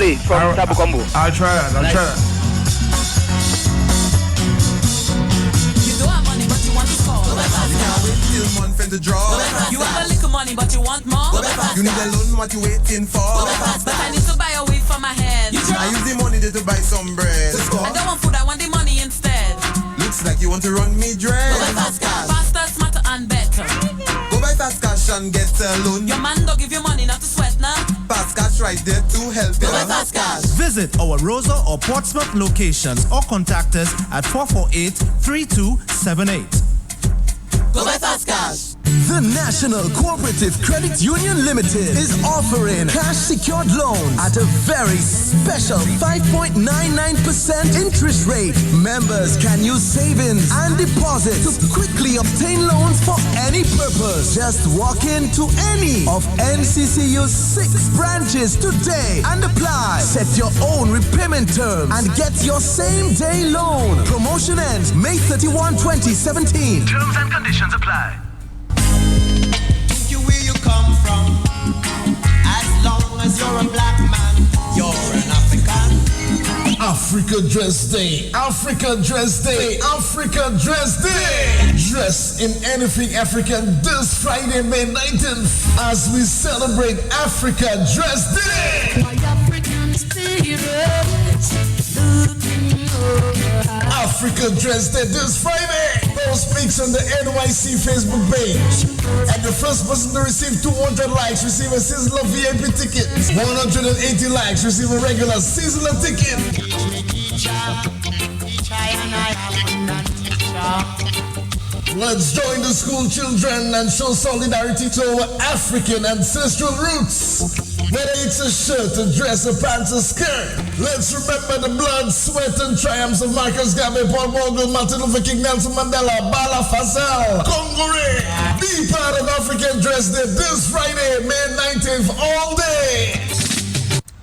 play from Tabu Combo. I'll try that. I'll try that. You don't have money, but you want to score. You can't wait till month end to draw. You have a little money, but you want more. You need a loan, what you waiting for? But I need to buy a weed for my head. I use the money there to buy some bread. I don't want food, I want the money instead. Looks like you want to run me dread. Go buy fast cash. Faster, smarter, and better. Go buy fast cash and get a loan. Your man don't give you money, not to sweat now. Fast cash right there to help you. Go buy fast cash. Visit our Rosa or Portsmouth locations or contact us at 448-3278. Go buy fast cash. The National Cooperative Credit Union Limited is offering cash secured loans at a very special 5.99% interest rate. Members can use savings and deposits to quickly obtain loans for any purpose. Just walk into any of NCCU's 6 branches today and apply. Set your own repayment terms and get your same day loan. Promotion ends May 31, 2017. Terms and conditions apply. Where you come from, as long as you're a black man, you're an African. Africa Dress Day, Africa Dress Day, Africa Dress Day. Dress in anything African this Friday, May 19th, as we celebrate Africa Dress Day. My African spirit. Africa Dress Day this Friday. Post pics on the NYC Facebook page. And the first person to receive 200 likes receive a seasonal VIP ticket. 180 likes receive a regular seasonal ticket. Let's join the school children and show solidarity to our African ancestral roots. Whether it's a shirt, a dress, a pants, a skirt, let's remember the blood, sweat, and triumphs of Marcus Garvey, Paul Morgan, Martin Luther King, Nelson Mandela, Bala Fassel, Congore. Be part of African Dress Day this Friday, May 19th, all day.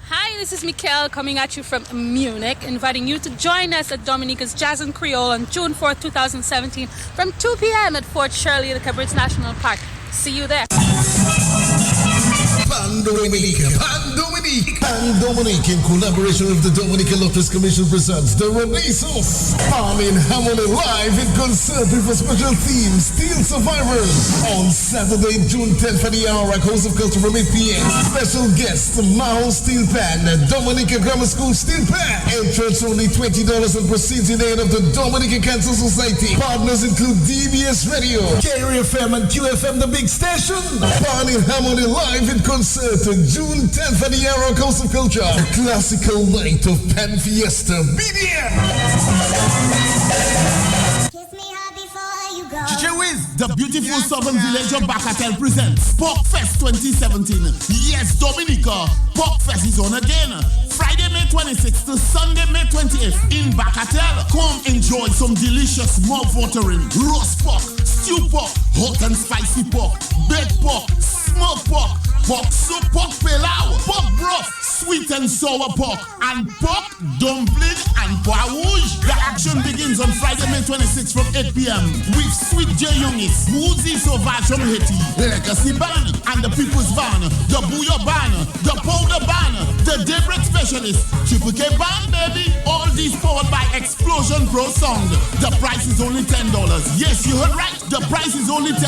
Hi, this is Mikkel coming at you from Munich, inviting you to join us at Dominica's Jazz and Creole on June 4th, 2017 from 2 p.m. at Fort Shirley at the Cabarets National Park. See you there. Pan Dominique, in collaboration with the Dominican Lotteries Commission, presents the Renaissance Pan in Harmony live in concert with a special theme, Steel Survivors, on Saturday, June 10th at the Hour House of Culture from 8 p.m. Special guest, Maho Steel Pan, Dominica Grammar School Steel Pan. Entrance only $20 and proceeds in aid of the Dominican Cancer Society. Partners include DBS Radio, Carrier FM, and QFM, the big station. Pan in Harmony live in concert June 10th at the Arrow Coast of Culture. A classical night of Pan Fiesta. Be there! DJ Wiz, the beautiful southern village of Bacatel presents Pork Fest 2017. Yes, Dominica, Pork Fest is on again. Friday, May 26th to Sunday, May 28th in Bacatel. Come enjoy some delicious mouth-watering roast pork, stew pork, hot and spicy pork, baked pork, smoked pork, pork soup, pork pilau, pork broth, sweet and sour pork, and pork dumpling and pois rouge. The action begins on Friday, May 26th from 8 p.m. with Sweet J. Youngis, Woozy Sauvage from Haiti, Legacy Band, and the People's Band, the Booyah Band, the Powder Band, the Daybreak Specialist, Triple K Band, baby. All these powered by Explosion Pro Sound. The price is only $10. Yes, you heard right. The price is only $10.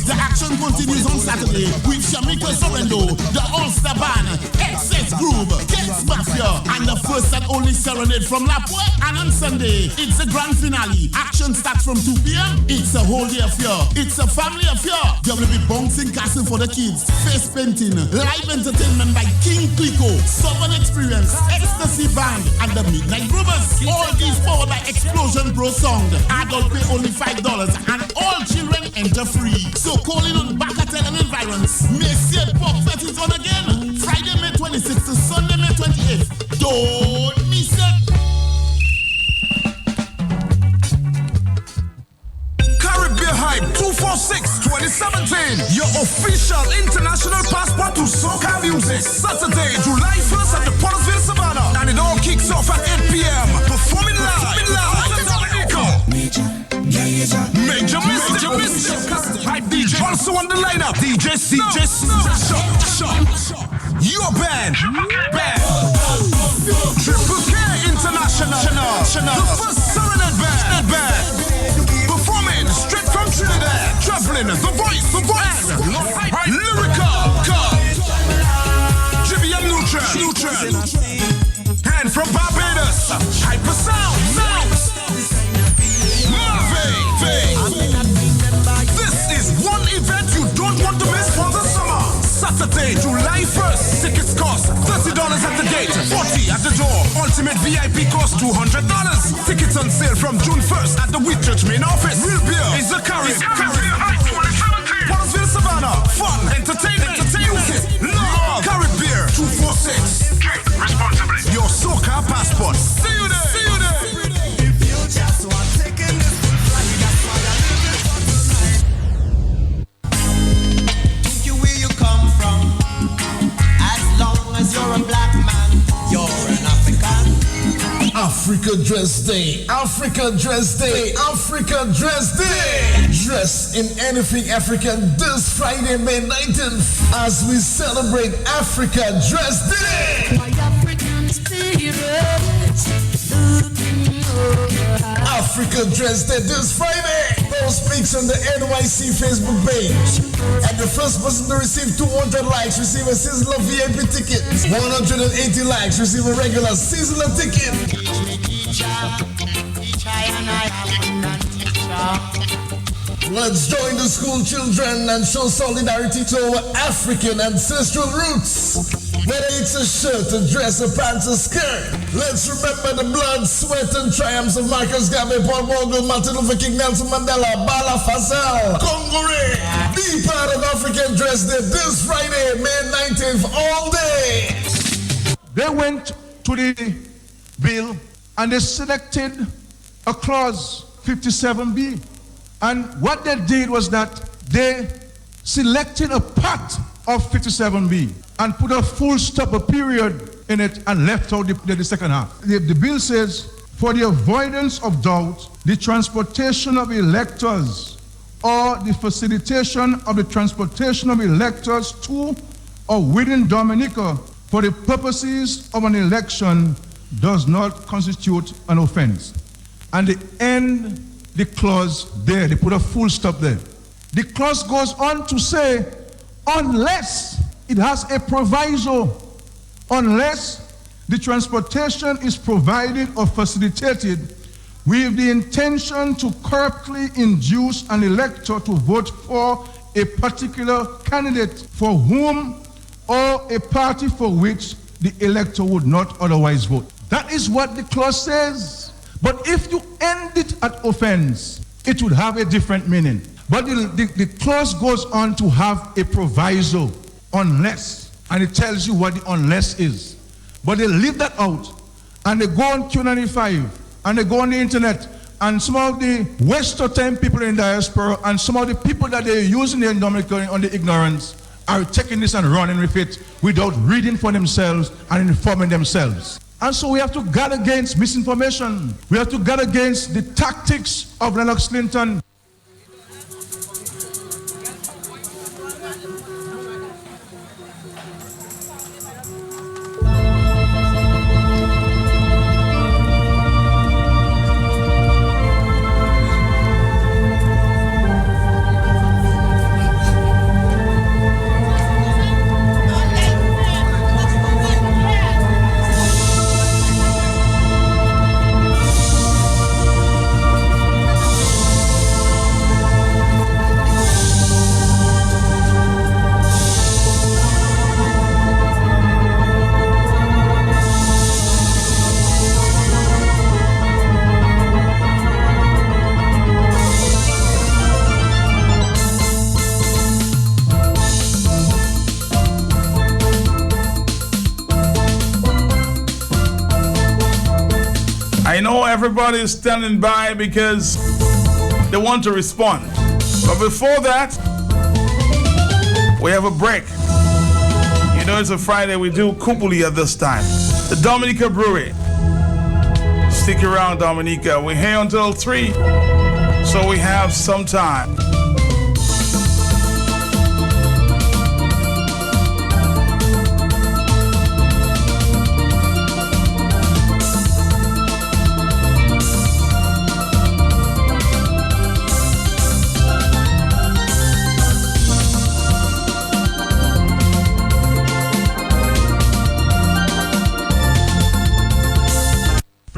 The action continues on Saturday with Shamika Sorrento, the All-Star Band, Excess Groove, Kids Mafia, and the first and only serenade from La Pointe. And on Sunday, it's the grand finale. Action starts from 2 p.m. It's a whole day affair. It's a family affair. There will be bouncing castle for the kids, face painting, live entertainment by King Clico, Southern Experience, Ecstasy Band, and the Midnight Groovers. All these powered by Explosion Pro Sound. Adult pay only $5 and all children enter free. So call in on Bacatel and environs. Messier Pork Fest is on again. Friday, May 26th to Sunday, May 28th. Don't miss it. Caribbean Hype 246 2017. Your official international passport to soca music. Saturday, July 1st at the Portsville Savannah. And it all kicks off at 8 p.m. Performing live. Major Mr. Hype DJ. Also on the lineup, DJ C. Your band. Ultimate VIP costs $200. Tickets on sale from June 1st at the Wheat Church main office. Real beer is the Carib. Pottersville Savannah. Fun, entertainment, music, love. Carib beer 246. Drink responsibly. Your SoCal passport. See you there. See you there. If you just want taking this flight, that's why I live it for tonight. Think you where you come from. As long as you're a black man, you're an African. Africa Dress Day, Africa Dress Day, Africa Dress Day. Dress in anything African this Friday, May 19th, as we celebrate Africa Dress Day. My African spirit. Africa Dress Day this Friday. Post pics on the NYC Facebook page. And the first person to receive 200 likes receive a seasonal VIP ticket. 180 likes receive a regular seasonal ticket. Let's join the school children and show solidarity to our African ancestral roots. Whether it's a shirt, a dress, a pants, a skirt, let's remember the blood, sweat, and triumphs of Marcus Garvey, Paul Morgan, Martin Luther King, Nelson Mandela, Bala Fassel, Congore. Be part of African Dress Day this Friday, May 19th, all day. They went to the bill and they selected a clause 57B. And what they did was that they selected a part of 57B and put a full stop, a period in it, and left out the second half. The bill says, for the avoidance of doubt, the transportation of electors or the facilitation of the transportation of electors to or within Dominica for the purposes of an election does not constitute an offense. And they end the clause there. They put a full stop there. The clause goes on to say, unless it has a proviso, unless the transportation is provided or facilitated with the intention to corruptly induce an elector to vote for a particular candidate for whom or a party for which the elector would not otherwise vote. That is what the clause says. But if you end it at offense, it would have a different meaning. But the clause goes on to have a proviso, unless, and it tells you what the unless is. But they leave that out, and they go on Q95, and they go on the internet, and some of the West time people in diaspora, and some of the people that they're using in Dominica on the ignorance, are taking this and running with it without reading for themselves and informing themselves. And so we have to guard against misinformation. We have to guard against the tactics of Lennox Clinton. I know everybody is standing by because they want to respond. But before that, we have a break. You know, it's a Friday, we do Kupuli at this time. The Dominica Brewery. Stick around, Dominica. We're here until 3, so we have some time.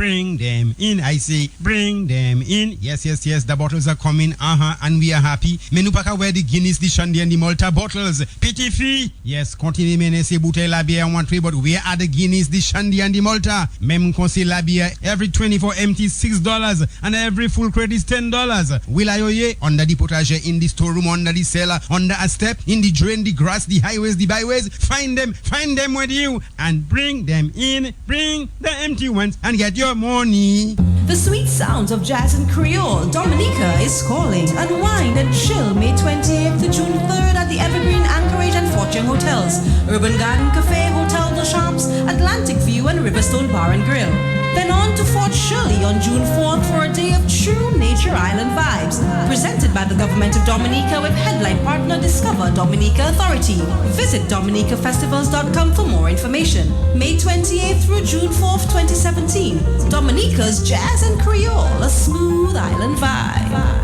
bring them in. I say, bring them in. Yes, the bottles are coming, and we are happy. Mais nous pas qu'à voir the Guinness, the Shandy and the Malta bottles. Petit fille, yes, continue mener ces bouteilles la bière one way, but where are the Guinness, the Shandy and the Malta? Même conseil la bière, every 24 empty $6 and every full credit is $10. Will I oye? Under the potager, in the storeroom, under the cellar, under a step, in the drain, the grass, the highways, the byways. Find them with you and bring them in. Bring the empty ones and get your money. The sweet sounds of jazz and Creole. Dominica is calling. Unwind and chill May 28th to June 3rd at the Evergreen, Anchorage and Fortune Hotels, Urban Garden Cafe, Hotel de Champs, Atlantic View and Riverstone Bar and Grill. Then on to Fort Shirley on June 4th for a day of true Nature Island vibes. Presented by the Government of Dominica with headline partner Discover Dominica Authority. Visit dominicafestivals.com for more information. May 28th through June 4th, 2017. Dominica's Jazz and Creole, a smooth island vibe.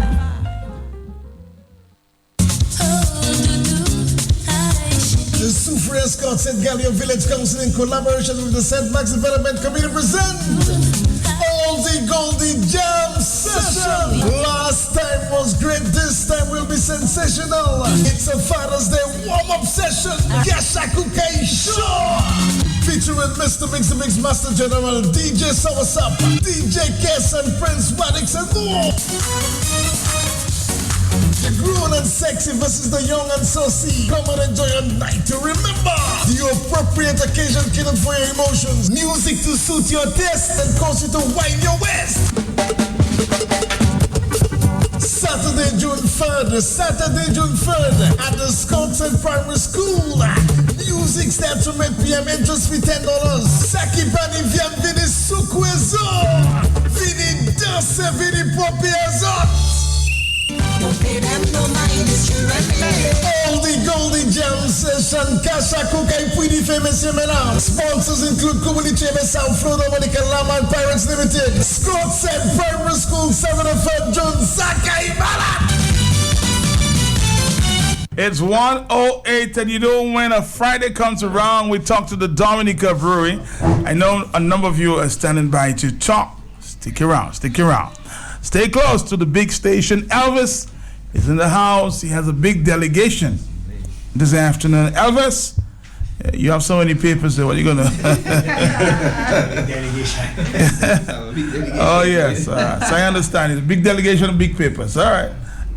The Soufriere Escorts at Gallia Village Council in collaboration with the St. Max Development Committee present Oldie Goldie Jam Session. Last time was great, this time will be sensational. It's a Father's Day warm-up session. Gashakukai Show. Featuring Mr. Mix the Mix Master General, DJ Sawasap, DJ Kess and Prince Maddox and more. The grown and sexy versus the young and saucy. Come and enjoy a night to remember. The appropriate occasion catered for your emotions. Music to suit your taste and cause you to wind your waist. Saturday, June 3rd at the Scotland Primary School. Music's there to make PM interest for $10. Saki Pani Viam Vini Sukwezo. Vini Danse Vini Popiazot. All the Goldie Jam Session, Kasha Kukai Pwidi Famous Yemena. Sponsors include Kumuli Cheme South Florida, Monica Lama and Pirates Limited. Scott said Primary School, 7th June, Sakai Bala. It's 1:08, and you know when a Friday comes around, we talk to the Dominica Brewery. I know a number of you are standing by to talk. Stick around. Stay close to the big station. Elvis is in the house. He has a big delegation this afternoon. Elvis, you have so many papers there. What are you gonna? Oh yes, so I understand. It's a big delegation of big papers. All right.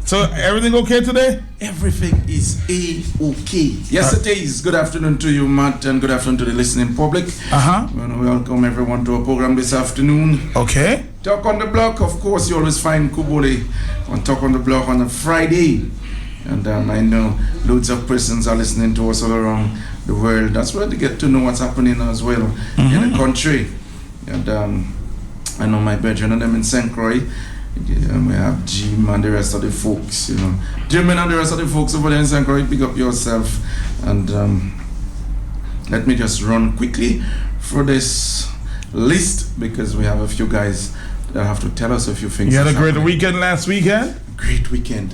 So everything okay today? Everything is A-okay. Yes, it is. Good afternoon to you, Matt, and good afternoon to the listening public. I want to welcome everyone to our program this afternoon. Okay. Talk on the Block, of course, you always find Kubole on Talk on the Block on a Friday. And I know loads of persons are listening to us all around the world. That's where they get to know what's happening as well in the country. And I know my brethren and them in St. Croix. We have Jim and the rest of the folks, Jim and the rest of the folks over there in St. Croix, pick up yourself. And let me just run quickly through this list because we have a few guys that have to tell us a few things. You had a great weekend last weekend? Great weekend.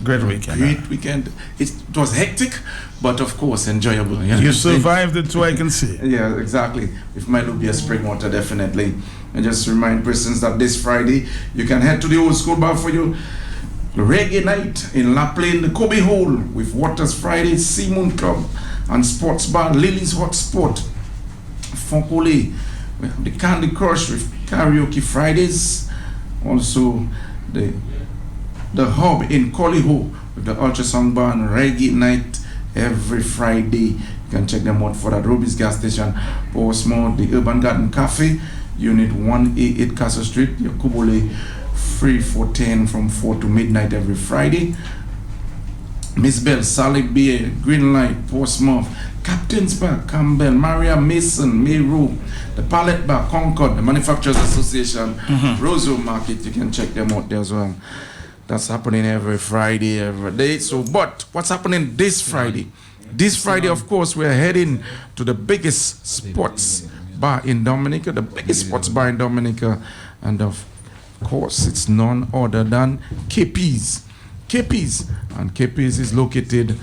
It was hectic, but of course enjoyable. You survived it too, I can see. Yeah, exactly. If my Lubia spring water, definitely. And just remind persons that this Friday, you can head to the Old School Bar for your reggae night in La Plaine, the Kobe Hole, with Waters Friday, Sea Moon Club, and Sports Bar, Lily's Hot Spot, Fonkole. We have the Candy Crush with Karaoke Fridays. Also, the Hub in Coliho with the Ultrasound Bar and Reggae Night every Friday. You can check them out for that. Roby's Gas Station, Portsmouth, the Urban Garden Cafe, Unit 188 Castle Street, your Kubole, free for 10 from 4 to midnight every Friday. Miss Bell, Solid Beer, Green Light, Portsmouth, Captain's Bar, Campbell, Maria Mason, Mayrow, the Palette Bar, Concord, the Manufacturers Association, Roseau Market. You can check them out there as well. That's happening every Friday, every day. So, but what's happening this Friday? This Friday, of course, we're heading to the biggest sports bar in Dominica, and of course, it's none other than KP's. And KP's is located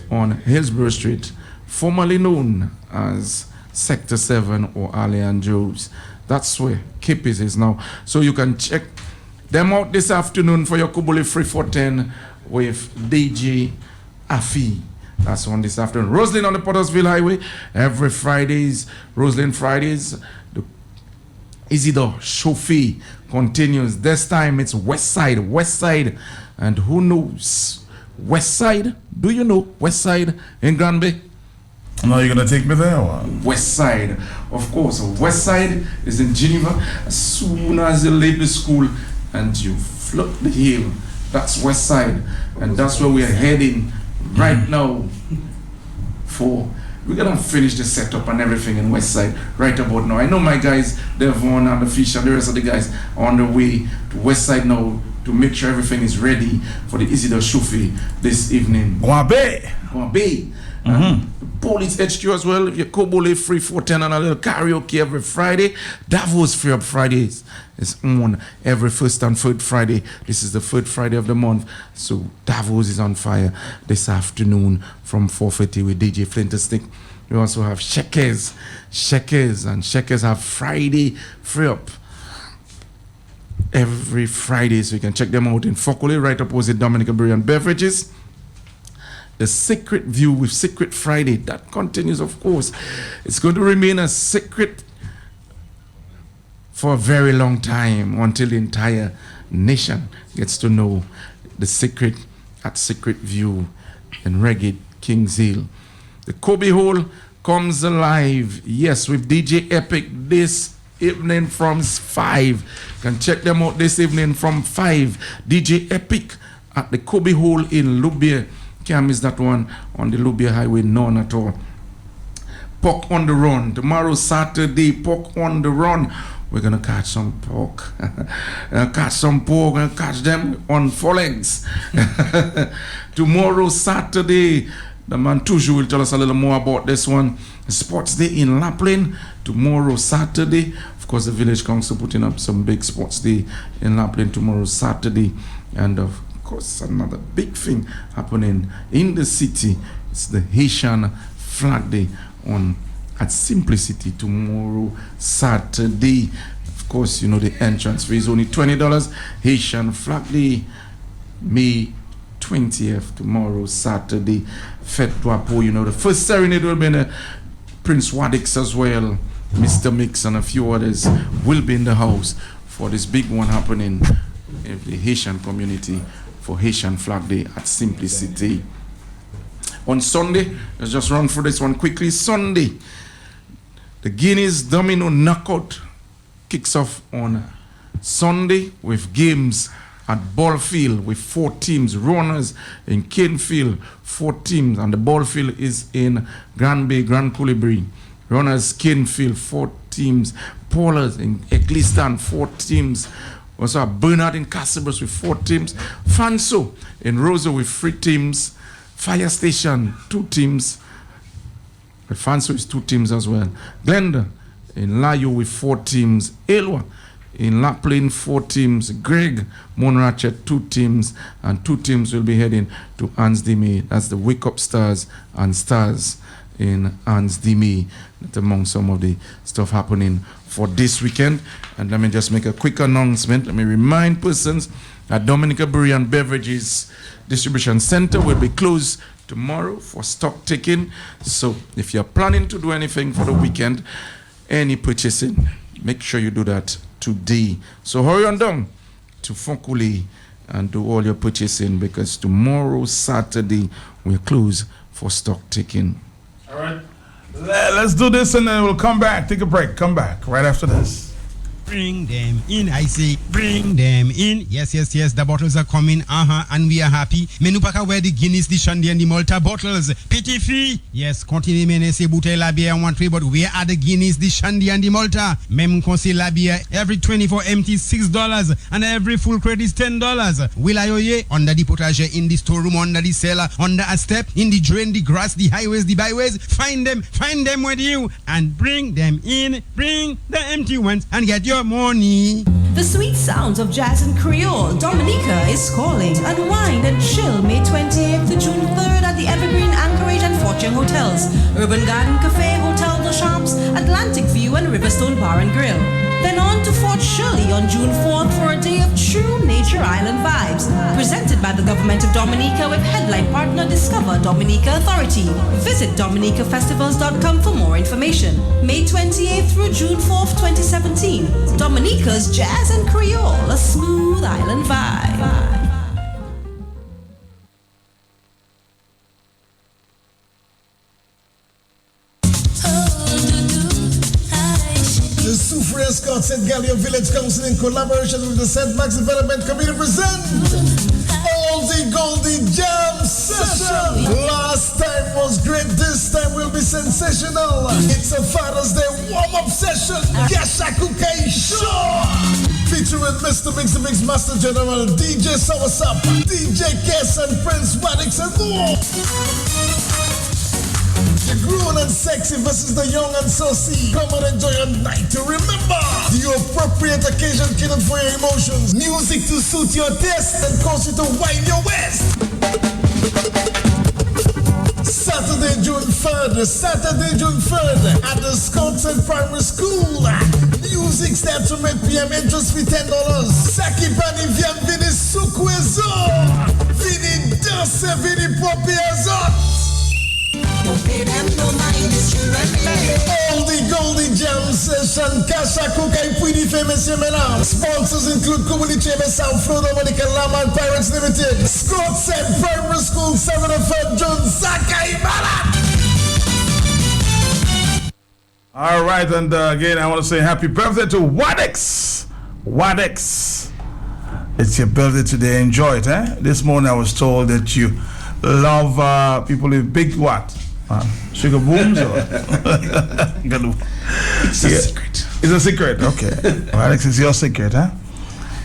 on Hillsborough Street, formerly known as Sector 7 or Allian Joes. That's where Kippies is now. So you can check them out this afternoon for your Kubuli Free for 10 with DJ Afi. That's on this afternoon. Roslyn on the Pottersville Highway. Every Fridays, Roslyn Fridays, the Isidore Shofi continues. This time it's West Side. And who knows? West Side? Do you know West Side in Granby? No, you're going to take me there? Or? West Side. Of course, West Side is in Geneva. As soon as you leave the school and you float the hill, that's West Side. And that's where we are heading right now we're going to finish the setup and everything in West Side right about now. I know my guys, Devon and the Fish and the rest of the guys are on the way to West Side now to make sure everything is ready for the Isidore Shufi this evening. Guabe. Police HQ as well. If you Kobole Free 410 and a little karaoke every Friday. Davos Free Up Fridays is on every first and third Friday. This is the third Friday of the month. So Davos is on fire this afternoon from 4:30 with DJ Flinterstick. We also have Shekers, and Shekers have Friday Free Up every Friday. So you can check them out in Fokole, right opposite Dominica Brewery and Beverages. The Secret View with Secret Friday, that continues, of course. It's going to remain a secret for a very long time until the entire nation gets to know the secret at Secret View in Reggae Kings Hill. The Kobe Hole comes alive, yes, with DJ Epic this evening from 5. You can check them out this evening from 5. DJ Epic at the Kobe Hole in Lubia. Can't miss that one on the Lubia Highway, none at all. Pork on the Run. Tomorrow, Saturday, Pork on the Run. We're going to catch some pork. Catch some pork and catch them on 4 legs. Tomorrow, Saturday, the man Tuju will tell us a little more about this one. Sports Day in Lapland. Tomorrow, Saturday. Of course, the Village Council putting up some big Sports Day in Lapland tomorrow, Saturday. And of course, another big thing happening in the city. It's the Haitian Flag Day at Simplicity tomorrow, Saturday. Of course, you know the entrance fee is only $20. Haitian Flag Day, May 20th, tomorrow, Saturday. Fête Dwapo, you know, the first serenade will be in Prince Wadix as well. Mr. Mix and a few others will be in the house for this big one happening in the Haitian community for Haitian Flag Day at Simplicity. On Sunday, let's just run through this one quickly. Sunday, the Guinness Domino Knockout kicks off on Sunday with games at Ballfield with 4 teams. Runners in Canefield, 4 teams. And the Ballfield is in Granby, Grand Colibri. Runners, Canefield, 4 teams. Paulers in Eccleston, 4 teams. Also have Bernard in Castlebrooks with 4 teams. Fanso in Rosa with 3 teams. Fire Station, 2 teams. But Fanso is 2 teams as well. Glenda in Layo with 4 teams. Elwa in Lapland, 4 teams. Greg Monratchet, 2 teams. And 2 teams will be heading to Ansdime. That's the Wake Up Stars and Stars in Ansdime. That's among some of the stuff happening for this weekend. And let me just make a quick announcement. Let me remind persons that Dominica Brewery and Beverages Distribution Center will be closed tomorrow for stock taking. So if you're planning to do anything for the weekend, any purchasing, make sure you do that today. So hurry on down to Fonkuli and do all your purchasing, because tomorrow, Saturday, we're closed for stock taking. All right. Let's do this and then we'll come back. Take a break. Come back right after this. Bring them in, I say, bring them in. Yes, the bottles are coming, and we are happy. Menu paka where the Guinness, the Shandy, and the Malta bottles. Petit fee. Yes, continue menese bouteille la bière one tree, but where are the Guinness, the Shandy, and the Malta? Même conseil la bière, every 24 empty $6, and every full credit is $10. Will I oye? Under the potager, in the storeroom, under the cellar, under a step, in the drain, the grass, the highways, the byways. Find them with you, and bring them in. Bring the empty ones, and get your money. The sweet sounds of jazz and Creole. Dominica is calling. Unwind and chill May 28th to June 3rd at the Evergreen, Anchorage, and Fortune Hotels. Urban Garden Cafe, Hotel The Shops, Atlantic View and Riverstone Bar and Grill. Then on to Fort Shirley on June 4th for a day of true nature island vibes. Presented by the Government of Dominica with headline partner Discover Dominica Authority. Visit dominicafestivals.com for more information. May 28th through June 4th, 2017. Dominica's Jazz and Creole, a smooth island vibe. The Soufriere Escorts at Gallia Village Council in collaboration with the St. Max Development Committee present Oldie Goldie Jam Session. Last time was great, this time will be sensational. It's a Father's Day warm-up session. Gashakukai Show. Featuring Mr. Mix the Mix Master General, DJ Soursop, DJ Kess and Prince Wadix and more. The grown and sexy versus the young and saucy. Come and enjoy a night to remember. The appropriate occasion catered for your emotions. Music to suit your taste and cause you to wind your waist. Saturday, June 3rd at the Scotland Primary School. Music starts from 8 p.m. Interest fee $10. Saki pani via vini sukwezo. Vini danse, vini popi azot. All the Goldie Jam Session, Kasha Kukai Pwidi Famous Yemena. Sponsors include Kumuli Cheme South Florida, Monica Lama and Pirates Limited. Scott Said Primary School, 7th John Sakai Balat. All right, and again, I want to say happy birthday to Wadix. Wadix. It's your birthday today. Enjoy it, eh? This morning I was told that you love people with big what? Sugar booms? It's a secret. It's a secret, okay. Alex, it's your secret, huh?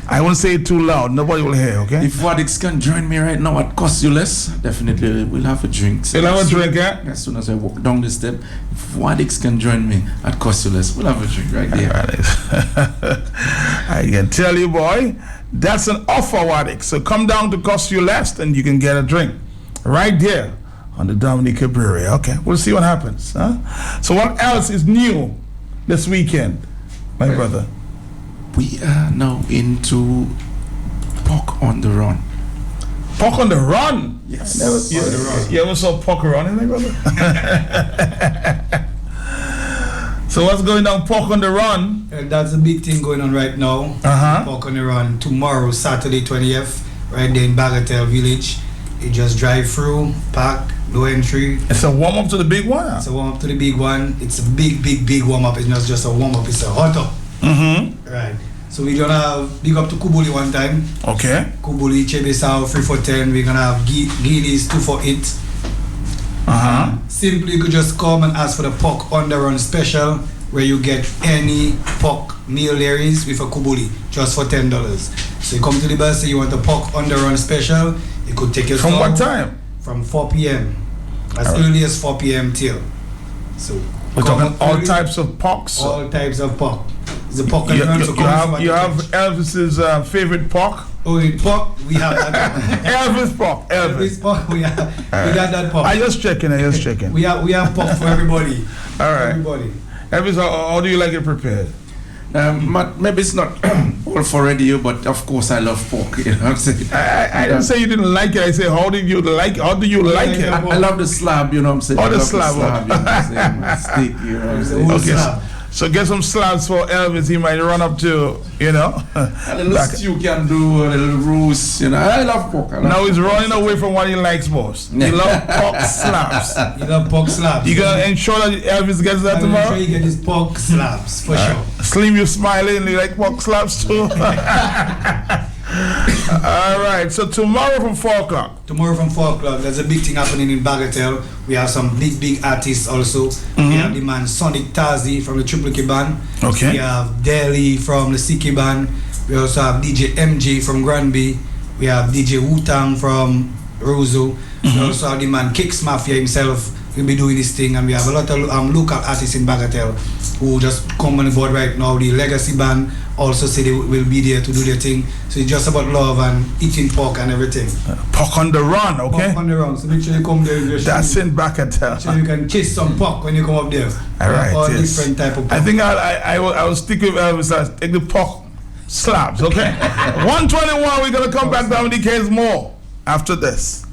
I won't say it too loud. Nobody will hear, okay? If Wadix can join me right now at cost you less, definitely we'll have a drink. We'll have a drink, yeah? As soon as I walk down the step, if Wadix can join me at cost you less, we'll have a drink right there. I can tell you, boy, that's an offer, Wadix. So come down to cost you less and you can get a drink right there on the Dominica Brewery. Okay, we'll see what happens. Huh? So what else is new this weekend, my brother? We are now into Pork on the Run. Pork on the Run? Yes. You ever saw Pork running, my brother? So what's going on Pork on the Run? That's a big thing going on right now. Pork on the Run tomorrow, Saturday 20th, right there in Bagatelle Village. You just drive through, park, no entry. It's a warm up to the big one? It's a warm up to the big one. It's a big warm up. It's not just a warm up, it's a hot up. Right. So we're gonna have big up to Kubuli one time. Okay. Kubuli, Chebesau, 3 for 10. We're gonna have Guineas 2 for 8. Simply you could just come and ask for the Pork on the Run special, where you get any pork meal there is with a Kubuli, just for $10. So you come to the bus, say you want the Pork on the Run special. You could take your From stop what time? From 4 p.m. As early as 4 p.m. till. So we're talking all types of porks. All types of pork. The pork You, and you, you have Elvis's favorite pork? Oh, pork, we have that. Elvis pork. Elvis pork, we got that pork. I just checking. We have pork for everybody. All right. Everybody. Elvis, how do you like it prepared? Maybe it's not all for radio, but of course I love pork. You know what I'm saying? I didn't say you didn't like it. I say how do you like it? I love the slab. You know what I'm saying? Oh, the slab. You know what I'm saying? Steak. You know what I'm saying? Okay. So get some slabs for Elvis. He might run up to, you know. A little stew can do, a little roast. You know, I love pork. Now he's running away from what he likes most. He loves pork slabs. You love pork slabs. You gonna ensure that Elvis gets that tomorrow? I'm sure you get his pork slabs for sure. Slim, you smiling. You like pork slabs too? All right. So tomorrow from 4 o'clock. Tomorrow from 4 o'clock, there's a big thing happening in Bagatelle. We have some big artists also. We have the man Sonic Tazi from the Triple K Band. Okay. We have Deli from the CK Band. We also have DJ MJ from Granby. We have DJ Wu-Tang from Roseau. We also have the man Kicks Mafia himself. He'll be doing this thing, and we have a lot of local artists in Bagatelle who just come on board right now. The Legacy Band, also say they will be there to do their thing. So it's just about love and eating pork and everything. Pork on the run, okay? Pork on the run. So make sure you come there. That's in Bacatel. So you can chase some pork when you come up there. All right, all yes. different type of pork. I think I will stick with take the pork slabs, okay? 121, we're going to come back down with the case more after this.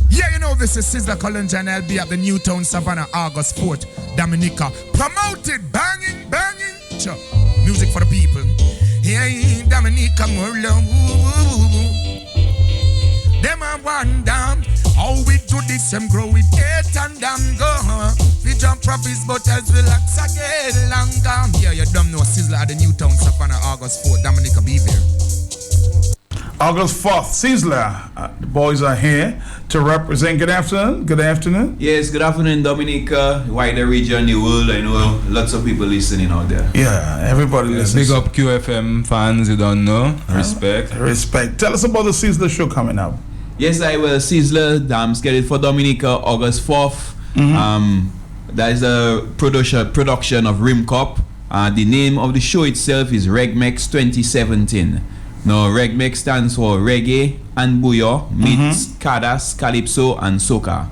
Yeah, you know this is Sizzla Collins and I'll be at the Newtown Savannah August 4th, Dominica. Promoted, banging, sure. Music for the people. Hey, Dominica, more love. Them are one down. How we do this, them grow with eight and damn go. We jump profits, but as relax again longer. Yeah, you don't know Sizzla at the Newtown Savannah August 4th, Dominica, be there. August 4th, Sizzla. The boys are here to represent. Good afternoon. Good afternoon. Yes, good afternoon, Dominica, wider region, the world. I know lots of people listening out there. Yeah, everybody listens. Big up QFM fans, you don't know. Respect. Respect. Tell us about the Sizzla show coming up. Yes, I will. Sizzla, scheduled for Dominica, August 4th. That is a production of Rim Cup. The name of the show itself is Regmex 2017. Now, Regmex stands for Reggae and Booyah meets Kadas, Calypso, and Soca.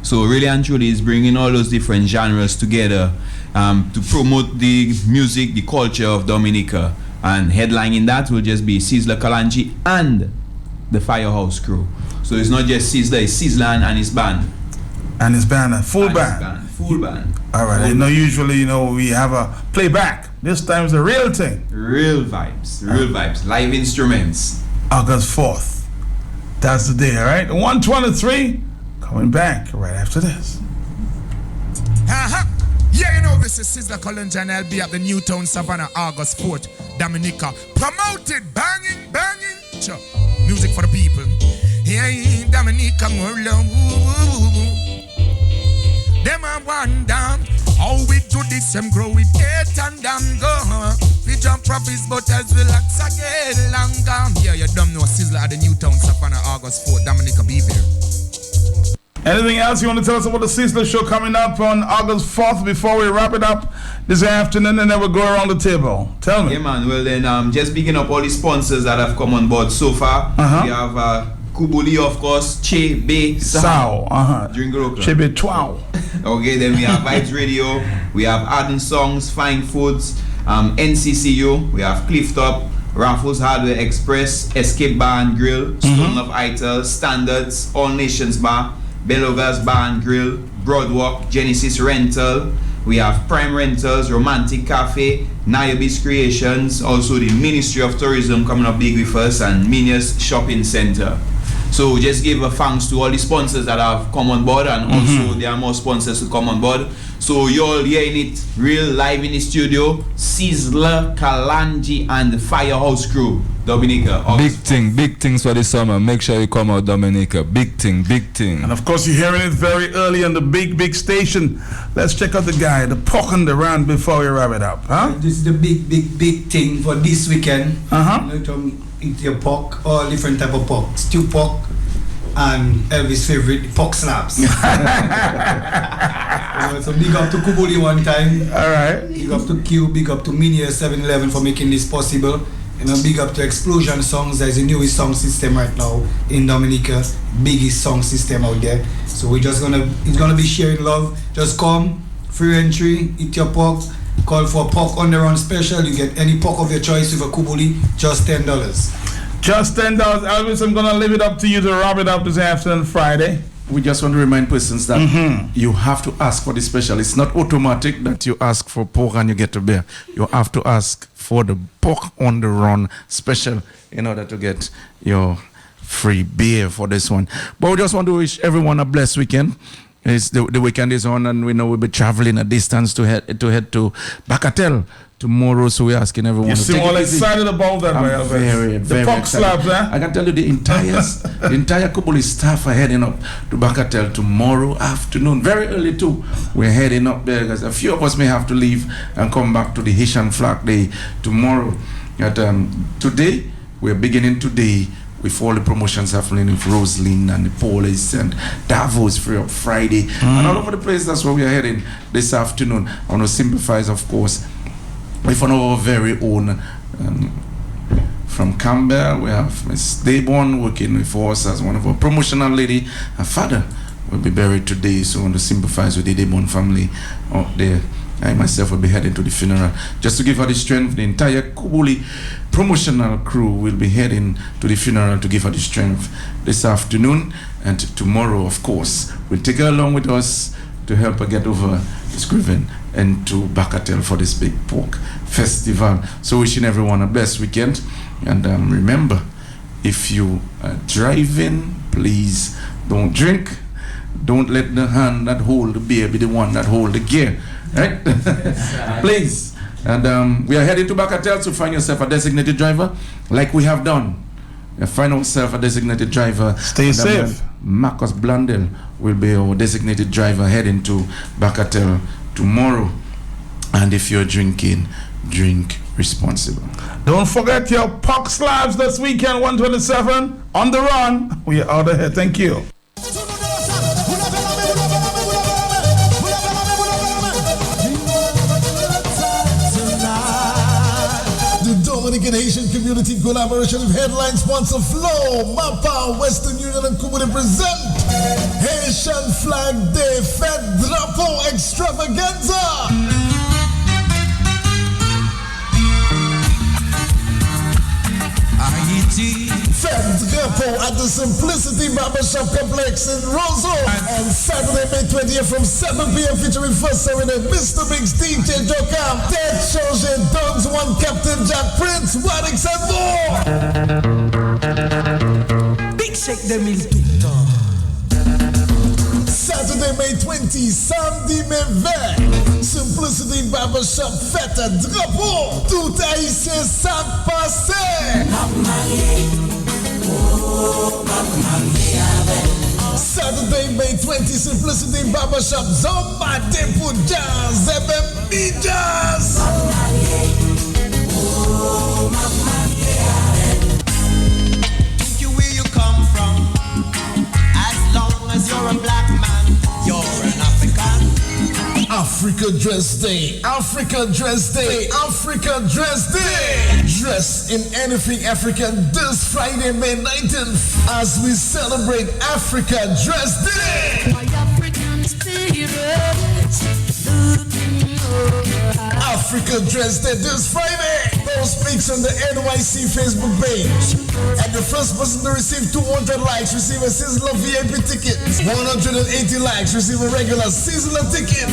So really and truly is bringing all those different genres together to promote the music, the culture of Dominica. And headlining that will just be Sizzla Kalonji and the Firehouse Crew. So it's not just Sizzla, it's Sizzla and his band. And his band, a full band. Full band. All right. I know usually, we have a playback. This time it's the real thing. Real vibes. Real vibes. Live instruments. August 4th. That's the day, all right? 123 coming back right after this. Yeah, you know this is Sizzla Collins and I'll be at the Newtown Savannah August 4th, Dominica. Promoted, banging, sure. Music for the people. Hey, Dominica, more love. Them are one down. How we do this, them grow with eight and damn go. We jump profits, but as relax again longer. Yeah, you don't know Sizzla at the Newtown Savannah August 4th, Dominica, be there. Anything else you want to tell us about the Sizzla show coming up on August 4th before we wrap it up this afternoon and then we'll go around the table? Tell me. Yeah, man. Well, then, just picking up all the sponsors that have come on board so far. We have Kubuli, of course, Chebe Sao. Drink Chebe Twao. Okay, then we have Vibes Radio, we have Arden Songs, Fine Foods, NCCU, we have Clifftop, Raffles Hardware Express, Escape Bar and Grill, Stone of Ital, Standards, All Nations Bar, Belogas Bar and Grill, Broadwalk, Genesis Rental, we have Prime Rentals, Romantic Cafe, Nayabis Creations, also the Ministry of Tourism coming up big with us, and Minius Shopping Center. So just give a thanks to all the sponsors that have come on board, and also there are more sponsors to come on board. So you all hearing it real live in the studio. Sizzla, Kalonji and the Firehouse Crew, Dominica. Big things for the summer. Make sure you come out, Dominica. Big thing. And of course you're hearing it very early on the big station. Let's check out the guy, the pork on the run before we wrap it up. This is the big thing for this weekend. Eat your pork, all different type of pork, stew pork, and Elvis' favorite, pork slabs. So big up to Kubuli one time. All right. Big up to Q, big up to Minia 711 for making this possible. And big up to Explosion Songs. There's a newest song system right now in Dominica, biggest song system out there. So we're just it's gonna be sharing love. Just come, free entry, eat your pork. Call for pork on the run special. You get any pork of your choice with a Kubuli, just $10. Just $10. Elvis, I'm gonna leave it up to you to wrap it up this afternoon, Friday. We just want to remind persons that you have to ask for the special. It's not automatic that you ask for pork and you get a beer. You have to ask for the pork on the run special in order to get your free beer for this one. But we just want to wish everyone a blessed weekend. It's the weekend is on, and we know we'll be traveling a distance to head to Bacatel tomorrow. So we're asking everyone. You seem all excited about that, I'm very the pork excited. slabs, eh? I can tell you the entire Kubuli staff are heading up to Bacatel tomorrow afternoon, very early too. We're heading up there because a few of us may have to leave and come back to the Haitian Flag Day tomorrow. Today we're beginning today with all the promotions happening with Roslyn and the Police and Davos Free Up Friday and all over the place. That's where we are heading this afternoon. I want to sympathize, of course, with one of our very own from Campbell. We have Miss Dayborn working with us as one of our promotional lady. Her father will be buried today, so I want to sympathize with the Dayborn family out there. I myself will be heading to the funeral just to give her the strength. The entire Kubuli promotional crew will be heading to the funeral to give her the strength this afternoon, and tomorrow, of course, we'll take her along with us to help her get over this grieving and to Bakatel for this big pork festival. So wishing everyone a blessed weekend, and remember, if you are driving, please don't drink. Don't let the hand that hold the beer be the one that hold the gear. Right? Please. And we are heading to Bakatel to find yourself a designated driver, like we have done. Find yourself a designated driver. Stay safe. Marcus Blundell will be our designated driver heading to Bakatel tomorrow. And if you're drinking, drink responsible. Don't forget your puck slabs this weekend, 127 on the run. We are out of here. Thank you. Dominican Haitian Community Collaboration with headline sponsor Flow, MAPA, Western Union and Kubuli present Haitian Flag Day Fête Drapeau Extravaganza. Fête Drapeau at the Simplicity Barbershop Complex in Roseau on Saturday, May 20th from 7 p.m. featuring first serenade Mr. Biggs, DJ Jokam, Ted Shoge, Dogs One, Captain Jack Prince, Wadix and more. Big shake them in Victor. Saturday, May 20, samedi, mai 20. Simplicity Barbershop Fête Drapeau. Tout haïtien ça passé. Saturday, May 20, Simplicity Barbershop Zomba Depo Jazz FMB Jazz. Think you where you come from. As long as you're a black man, you're an African. Africa Dress Day, Africa Dress Day, Africa Dress Day. Dress in anything African this Friday, May 19th, as we celebrate Africa Dress Day. My African spirit. Africa Dress Day this Friday. Post pics on the NYC Facebook page. And the first person to receive 200 likes receive a seasonal VIP ticket. 180 likes receive a regular seasonal ticket.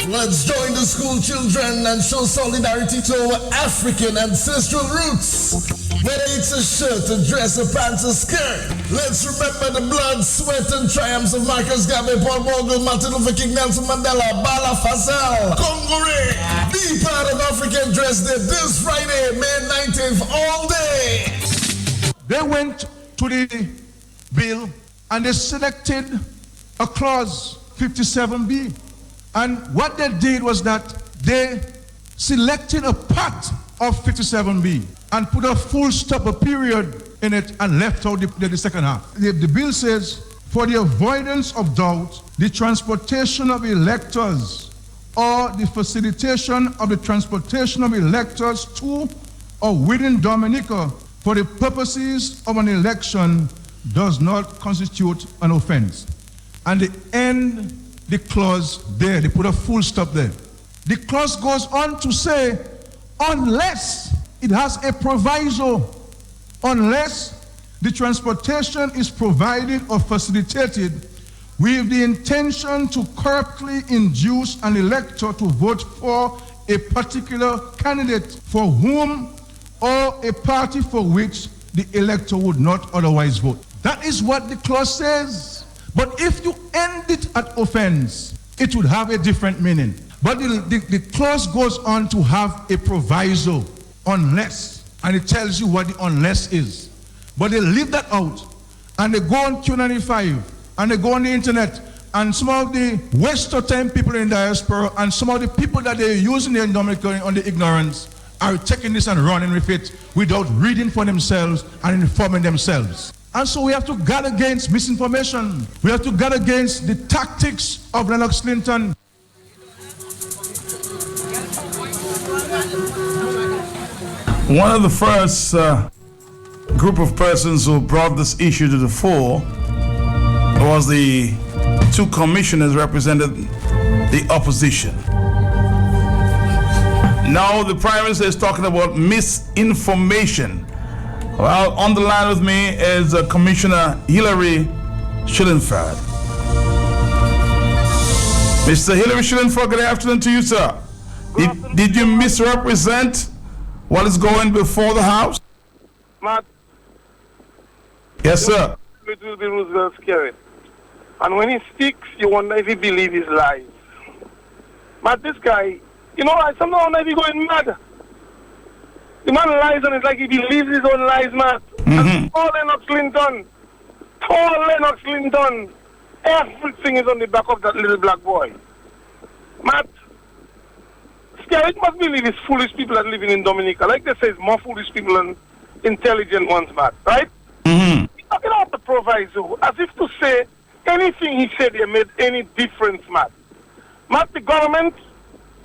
Let's join the school children and show solidarity to our African ancestral roots. Whether it's a shirt, a dress, a pants, a skirt, let's remember the blood, sweat, and triumphs of Marcus Garvey, Paul Bogle, Martin Luther King, Nelson Mandela, Bala Fasel, Congore. Be part of African Dress Day this Friday, May 19th, all day. They went to the bill and they selected a clause 57B. And what they did was that they selected a part of 57B and put a full stop, a period in it, and left out the second half. The bill says, for the avoidance of doubt, the transportation of electors or the facilitation of the transportation of electors to or within Dominica for the purposes of an election does not constitute an offense. And they end the clause there. They put a full stop there. The clause goes on to say, unless it has a proviso, unless the transportation is provided or facilitated with the intention to corruptly induce an elector to vote for a particular candidate for whom or a party for which the elector would not otherwise vote. That is what the clause says. But if you end it at offense, it would have a different meaning. But the clause goes on to have a proviso, unless, and it tells you what the unless is. But they leave that out, and they go on Q95, and they go on the internet, and some of the West-time people in diaspora and some of the people that they're using in Dominica on the ignorance are taking this and running with it without reading for themselves and informing themselves. And so we have to guard against misinformation. We have to guard against the tactics of Lennox Clinton. One of the first group of persons who brought this issue to the fore was the two commissioners representing the opposition. Now the Prime Minister is talking about misinformation. Well, on the line with me is Commissioner Hilary Schillenfeld. Mr. Hilary Schillenfeld, good afternoon to you, sir. Did you misrepresent what is going before the House? Matt. Yes, sir. It will be Roosevelt scary. And when he speaks, you wonder if he believes his lies. But this guy, you know, I somehow maybe going mad. The man lies on it like he believes his own lies, Matt. And Paul Lennox Clinton, everything is on the back of that little black boy. Matt, Skerrit must believe it's foolish people that living in Dominica. Like they say, it's more foolish people than intelligent ones, Matt, right? He's talking about the proviso, as if to say anything he said here made any difference, Matt. Matt, the government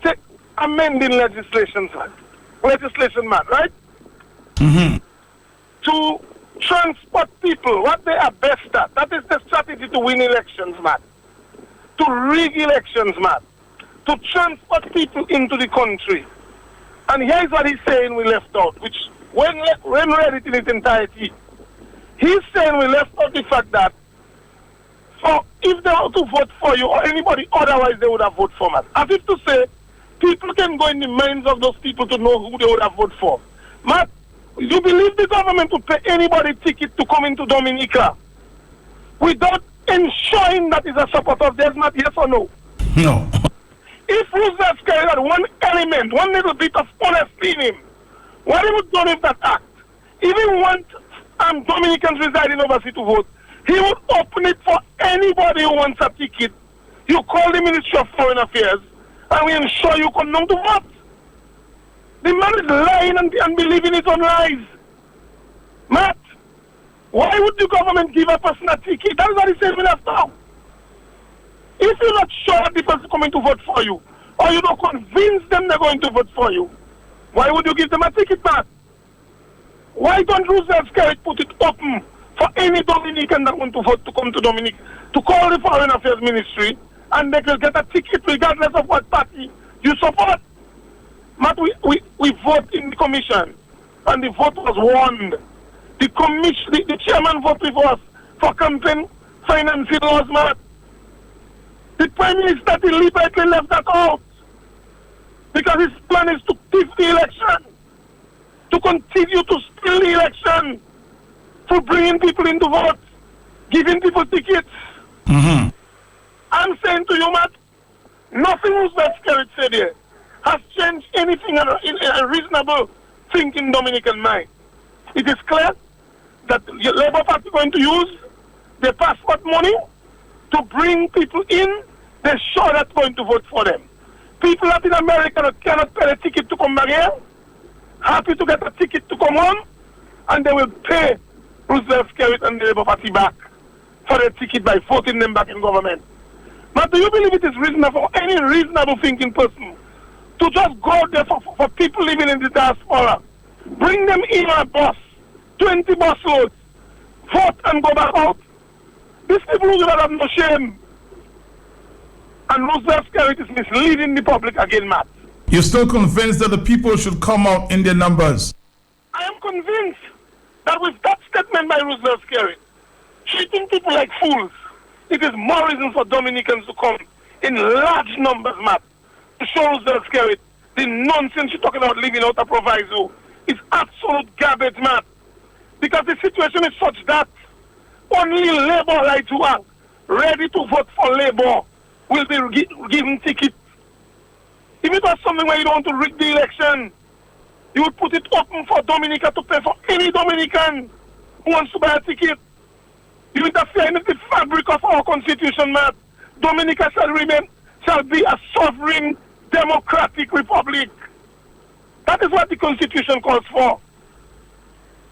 take amending legislation, Matt, right? To transport people, what they are best at. That is the strategy to win elections, Matt. To rig elections, Matt. To transport people into the country. And here's what he's saying we left out, which when read it in its entirety, he's saying we left out the fact that if they were to vote for you or anybody otherwise they would have voted for, Matt. As if to say, people can go in the minds of those people to know who they would have voted for. Matt, you believe the government would pay anybody ticket to come into Dominica without ensuring that is a supporter of theirs, Matt, yes or no? No. If Roosevelt Skerrit had one element, one little bit of honesty in him, what he would do with that act? If he want Dominicans residing overseas to vote, he would open it for anybody who wants a ticket. You call the Ministry of Foreign Affairs and we ensure you come down to vote. The man is lying and believing his own lies. Matt, why would the government give a person a ticket? That's what he says when left out. If you're not sure that the person is coming to vote for you, or you don't convince them they're going to vote for you, why would you give them a ticket, Matt? Why don't Roosevelt Skerrit put it open for any Dominican that want to vote to come to Dominica, to call the Foreign Affairs Ministry, and they can get a ticket regardless of what party you support? Matt, we vote in the commission, and the vote was won. The chairman voted with us for campaign financing laws, Matt. The Prime Minister deliberately left that out because his plan is to thief the election, to continue to steal the election, for bringing people into vote, giving people tickets. I'm saying to you, Matt, nothing Roosevelt Skerrit said here has changed anything in a reasonable thinking Dominican mind. It is clear that the Labour Party is going to use the passport money to bring people in. They're sure that's going to vote for them. People up in America that cannot pay a ticket to come back here, happy to get a ticket to come home, and they will pay Roosevelt Skerrit and the Labour Party back for their ticket by voting them back in government. But do you believe it is reasonable for any reasonable thinking person to just go there for people living in the diaspora, bring them in a bus, 20 bus loads, vote and go back out? These people who do not have no shame. And Roosevelt Skerrit is misleading the public again, Matt. You're still convinced that the people should come out in their numbers? I am convinced that with that statement by Roosevelt Skerrit, treating people like fools, it is more reason for Dominicans to come in large numbers, Matt, to show Roosevelt Skerrit the nonsense you're talking about living out a proviso is absolute garbage, Matt. Because the situation is such that only Labour rights who are ready to vote for Labour will be given tickets. If it was something where you don't want to rig the election, you would put it open for Dominica to pay for any Dominican who wants to buy a ticket. You interfere in the fabric of our constitution, Matt. Dominica shall be a sovereign democratic republic. That is what the Constitution calls for.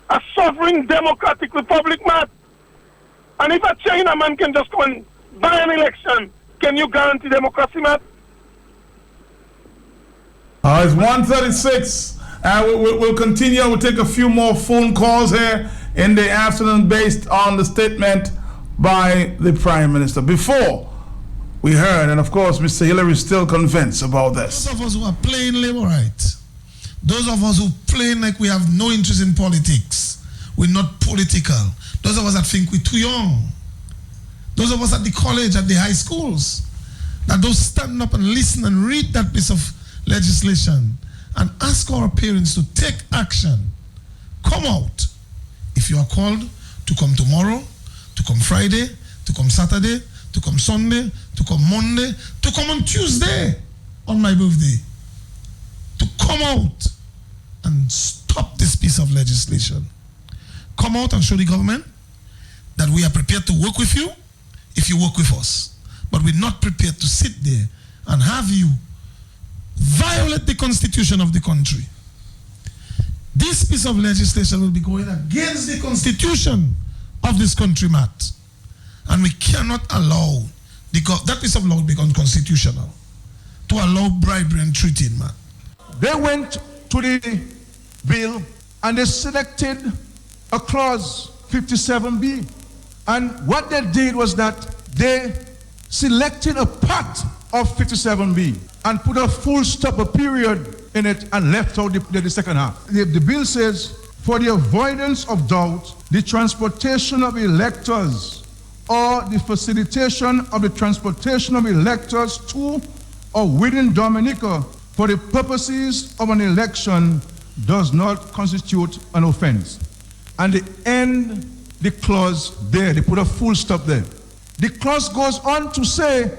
A sovereign democratic republic, Matt. And if a China man can just come and buy an election, can you guarantee democracy, Matt? It's 1:36. We'll continue. We'll take a few more phone calls here in the afternoon based on the statement by the Prime Minister. Before we heard, and of course, Mr. Hillary is still convinced about this. Those of us who are playing labor rights, those of us who play like we have no interest in politics, we're not political. Those of us that think we're too young, those of us at the college, at the high schools, that don't stand up and listen and read that piece of legislation and ask our parents to take action. Come out. If you are called to come tomorrow, to come Friday, to come Saturday, to come Sunday, to come Monday, to come on Tuesday on my birthday, to come out and stop this piece of legislation. Come out and show the government that we are prepared to work with you if you work with us. But we're not prepared to sit there and have you violate the constitution of the country. This piece of legislation will be going against the constitution of this country, Matt. And we cannot allow that piece of law to become constitutional, to allow bribery and treating, Matt. They went to the bill and they selected a clause 57B. And what they did was that they selected a part of 57B and put a full stop, a period in it, and left out the second half. The bill says, for the avoidance of doubt, the transportation of electors or the facilitation of the transportation of electors to or within Dominica for the purposes of an election does not constitute an offense. And they end the clause there. They put a full stop there. The clause goes on to say,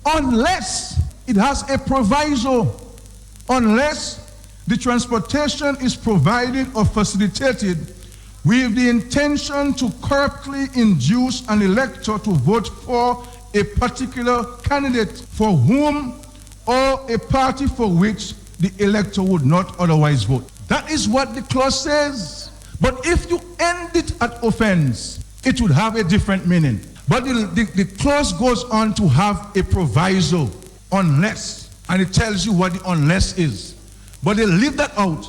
unless it has a proviso, unless the transportation is provided or facilitated with the intention to corruptly induce an elector to vote for a particular candidate for whom or a party for which the elector would not otherwise vote. That is what the clause says. But if you end it at offense, it would have a different meaning. But the clause goes on to have a proviso, unless, and it tells you what the unless is. But they leave that out,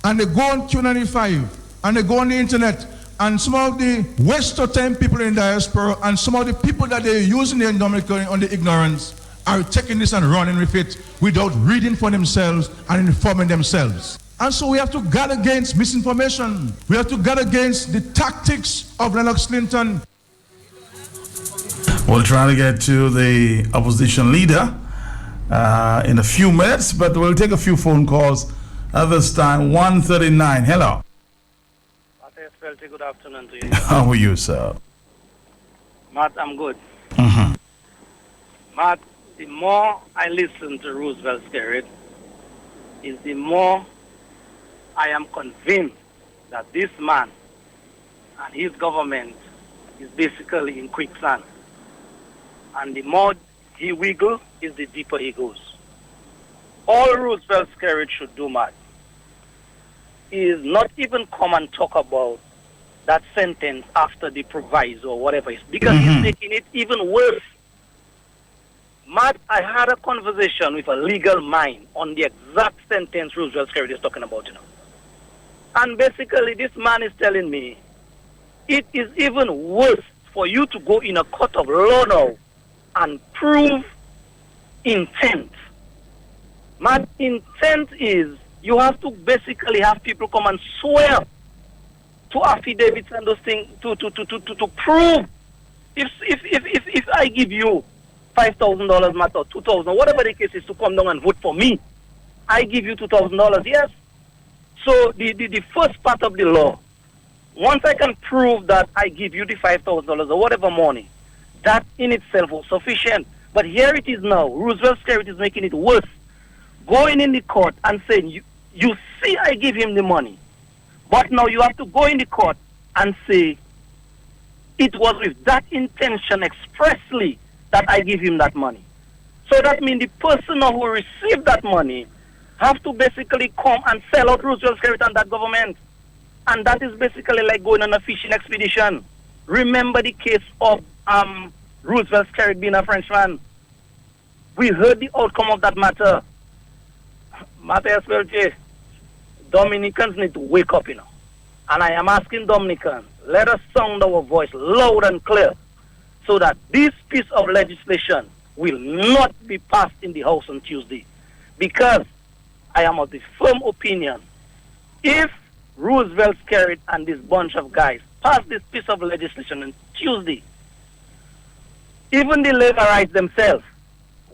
and they go on Q95, and they go on the internet, and some of the West time people in diaspora, and some of the people that they're using in Dominica on the ignorance, are taking this and running with it without reading for themselves and informing themselves. And so we have to guard against misinformation. We have to guard against the tactics of Lennox Clinton. We'll try to get to the opposition leader in a few minutes, but we'll take a few phone calls at this time. 1:39. Hello. Good afternoon to you. How are you, sir? Matt, I'm good. Mm-hmm. Matt, the more I listen to Roosevelt Skerrit, is the more I am convinced that this man and his government is basically in quicksand. And the more he wiggles, is the deeper he goes. All Roosevelt Skerrit should do, Matt, is not even come and talk about that sentence after the proviso or whatever it is, because he's making it even worse. Matt, I had a conversation with a legal mind on the exact sentence Roosevelt Skerrit is talking about, And basically, this man is telling me it is even worse for you to go in a court of law now and prove intent. Matt, intent is you have to basically have people come and swear to affidavits and those things to prove. If I give you $5,000, Matt, or $2,000, whatever the case is, to come down and vote for me, I give you $2,000, yes. So the first part of the law, once I can prove that I give you the $5,000 or whatever money, that in itself was sufficient. But here it is now. Roosevelt Skerrit is making it worse. Going in the court and saying, you see I give him the money, but now you have to go in the court and say, it was with that intention expressly that I give him that money. So that means the person who received that money have to basically come and sell out Roosevelt Skerrit and that government. And that is basically like going on a fishing expedition. Remember the case of Roosevelt Skerrit being a Frenchman. We heard the outcome of that matter. Matthias Belche, Dominicans need to wake up, And I am asking Dominicans, let us sound our voice loud and clear so that this piece of legislation will not be passed in the House on Tuesday. Because I am of the firm opinion, if Roosevelt Skerrit and this bunch of guys pass this piece of legislation on Tuesday, even the laborites themselves,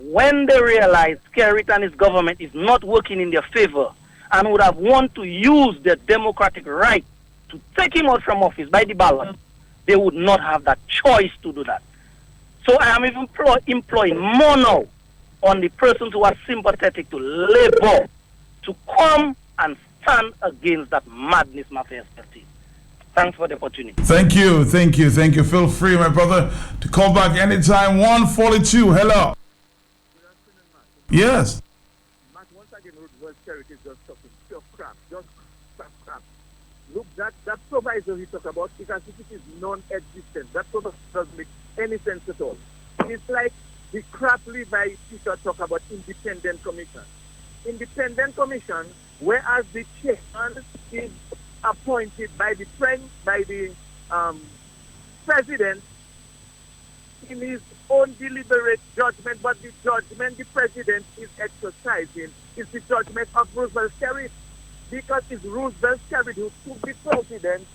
when they realize Skerrit and his government is not working in their favor and would have wanted to use their democratic right to take him out from office by the ballot, they would not have that choice to do that. So I am even employing more now on the persons who are sympathetic to Labour to come and stand against that madness, Matthias Belche. Thanks for the opportunity. Thank you. Feel free, my brother, to call back anytime. 142. Hello. Yes. Matt, once again, Roosevelt Skerrit is just talking pure crap. Just crap. Look, that proviso he talked about, because if it is non-existent, that proviso doesn't make any sense at all. It's like the crap Levi Peter talk about independent commission. Independent commission, whereas the chairman is appointed by the president in his own deliberate judgment, but the judgment the president is exercising is the judgment of Roosevelt Skerrit, because it's Roosevelt Skerrit who took the president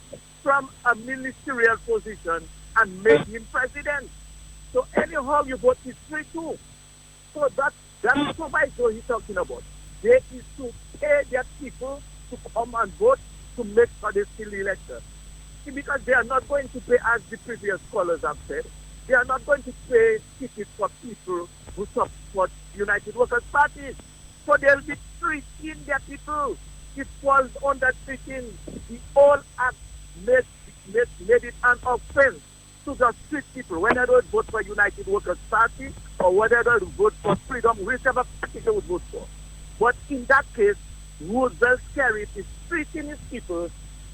from a ministerial position and made him president. So anyhow you vote is free too. So that's proviso he's talking about. They is to pay their people to come and vote to make sure they steal the election. See, because they are not going to pay, as the previous callers have said, they are not going to pay tickets for people who support United Workers' Party. So they'll be treating their people. It falls under treating. The whole act made it an offense to just treat people, whether they would vote for United Workers' Party or whether they would vote for Freedom, whichever party they would vote for. But in that case, Roosevelt Skerrit is treating his people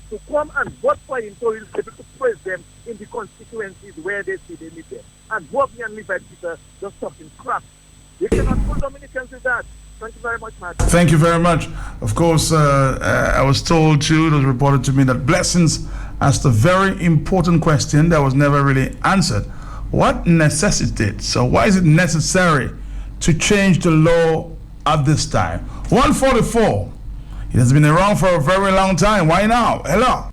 to come and vote for him so he'll be able to praise them in the constituencies where they see they need them. And Bobby and Levi Peter just talking crap. They cannot fool Dominicans with that. Thank you very much, Matt. Thank you very much. Of course, I was told too, it was reported to me that Blessings asked a very important question that was never really answered. What necessitates, or why is it necessary to change the law at this time? 144. It has been around for a very long time. Why now? Hello.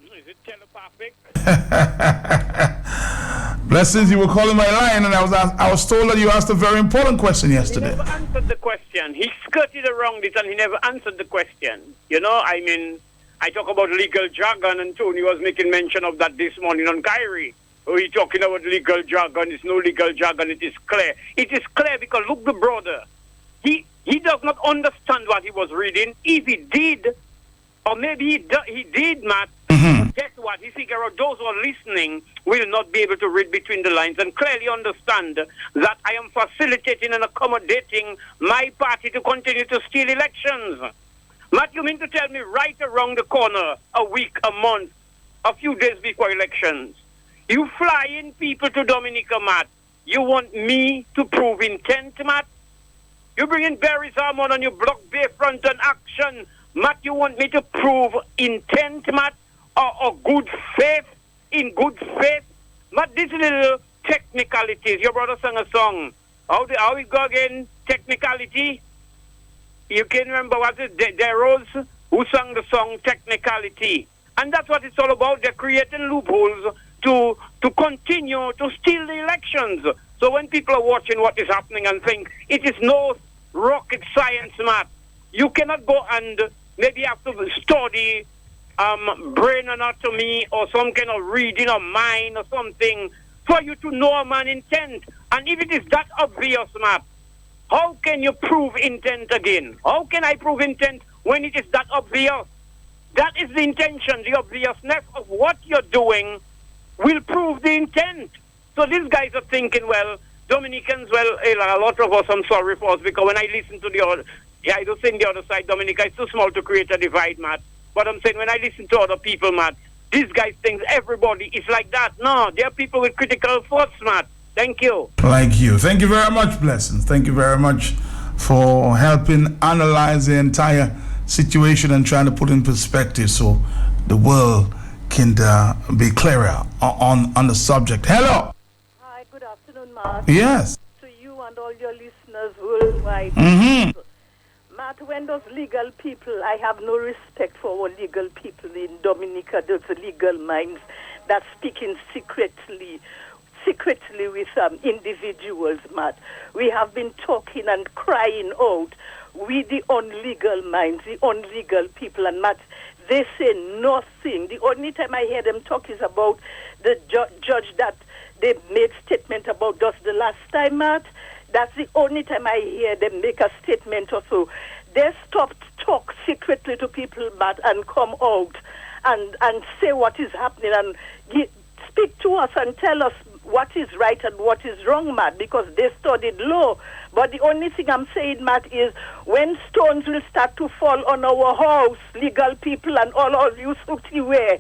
Is it telepathic? Blessings, you were calling my line, and I was told that you asked a very important question yesterday. He never answered the question. He skirted around it, and he never answered the question. I talk about legal jargon, and Tony was making mention of that this morning on Kyrie. He's talking about legal jargon. It's no legal jargon. It is clear. It is clear because look, the brother. He does not understand what he was reading. If he did, or maybe he did, Matt, guess what? He figured out those who are listening will not be able to read between the lines and clearly understand that I am facilitating and accommodating my party to continue to steal elections. Matt, you mean to tell me right around the corner, a week, a month, a few days before elections, you fly in people to Dominica, Matt. You want me to prove intent, Matt? You bring in Barry Salmon and you block Bayfront and Action. Matt, you want me to prove intent, Matt? Or good faith? In good faith? Matt, these little technicalities. Your brother sang a song. How we go again? Technicality? You can remember what it is? Deros, who sang the song Technicality. And that's what it's all about. They're creating loopholes to continue to steal the elections. So when people are watching what is happening and think it is no rocket science, Matt, you cannot go and maybe have to study brain anatomy or some kind of reading of mind or something for you to know a man's intent. And if it is that obvious, Matt, how can you prove intent again? How can I prove intent when it is that obvious? That is the intention, the obviousness of what you're doing will prove the intent. So these guys are thinking, well, Dominicans, well, a lot of us, I'm sorry for us, because when I listen to the other, I do think the other side, Dominica is too small to create a divide, Matt. But I'm saying when I listen to other people, Matt, these guys think everybody is like that. No, there are people with critical thoughts, Matt. Thank you. Like you. Thank you very much, Blessings. Thank you very much for helping analyze the entire situation and trying to put in perspective so the world can be clearer on the subject. Hello. Hi, good afternoon, Mark. Yes. To you and all your listeners worldwide. Mm-hmm. Matt, when those legal people, I have no respect for our legal people in Dominica, those legal minds that speaking secretly with individuals, Matt. We have been talking and crying out. We the unlegal minds, the unlegal people, and Matt, they say nothing. The only time I hear them talk is about the judge that they made statement about just the last time, Matt. That's the only time I hear them make a statement or so. They stopped talk secretly to people, Matt, and come out and say what is happening and speak to us and tell us what is right and what is wrong, Matt, because they studied law. But the only thing I'm saying, Matt, is when stones will start to fall on our house, legal people and all you way,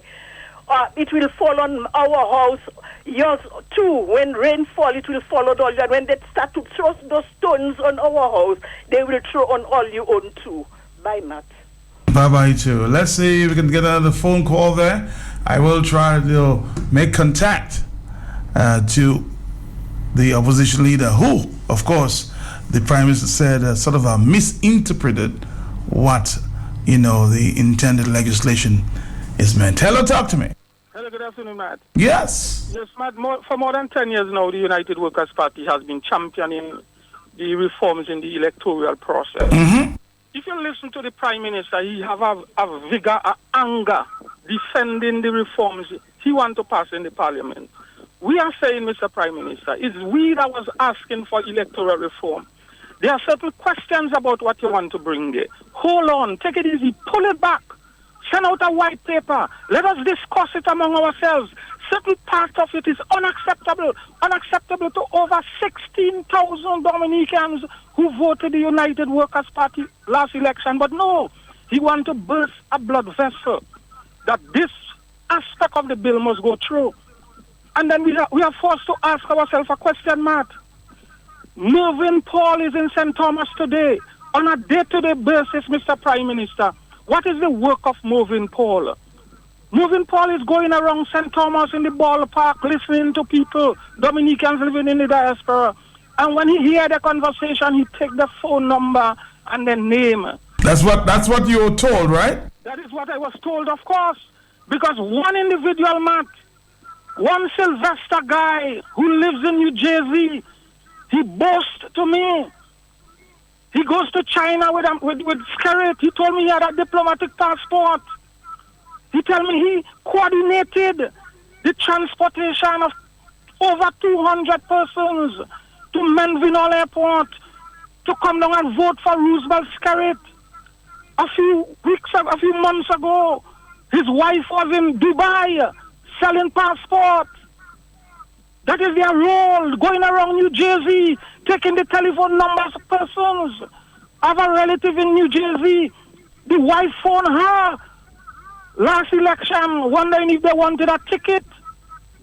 it will fall on our house, yours too. When rain fall, it will fall on all you. And when they start to throw those stones on our house, they will throw on all you own too. Bye, Matt. Bye-bye, too. Let's see if we can get another phone call there. I will try to make contact to the opposition leader who, of course, the Prime Minister said sort of misinterpreted what, the intended legislation is meant. Hello, talk to me. Hello, good afternoon, Matt. Yes. Yes, Matt, for more than 10 years now, the United Workers' Party has been championing the reforms in the electoral process. Mm-hmm. If you listen to the Prime Minister, he have a vigor, a anger, defending the reforms he want to pass in the Parliament. We are saying, Mr. Prime Minister, it's we that was asking for electoral reform. There are certain questions about what you want to bring there. Hold on, take it easy, pull it back. Send out a white paper. Let us discuss it among ourselves. Certain part of it is unacceptable. Unacceptable to over 16,000 Dominicans who voted the United Workers' Party last election. But no, he wants to burst a blood vessel that this aspect of the bill must go through. And then we are forced to ask ourselves a question, Matt. Mervyn Paul is in St. Thomas today. On a day-to-day basis, Mr. Prime Minister, what is the work of Mervyn Paul? Mervyn Paul is going around St. Thomas in the ballpark, listening to people, Dominicans living in the diaspora. And when he hear the conversation, he take the phone number and the name. That's what you were told, right? That is what I was told, of course. Because one individual, Matt, one Sylvester guy who lives in New Jersey, he boasts to me. He goes to China with Skerrit. He told me he had a diplomatic passport. He told me he coordinated the transportation of over 200 persons to Menvinol Airport to come down and vote for Roosevelt Skerrit. A few months ago, his wife was in Dubai selling passports. That is their role, going around New Jersey, taking the telephone numbers of persons. I have a relative in New Jersey. The wife phoned her last election, wondering if they wanted a ticket.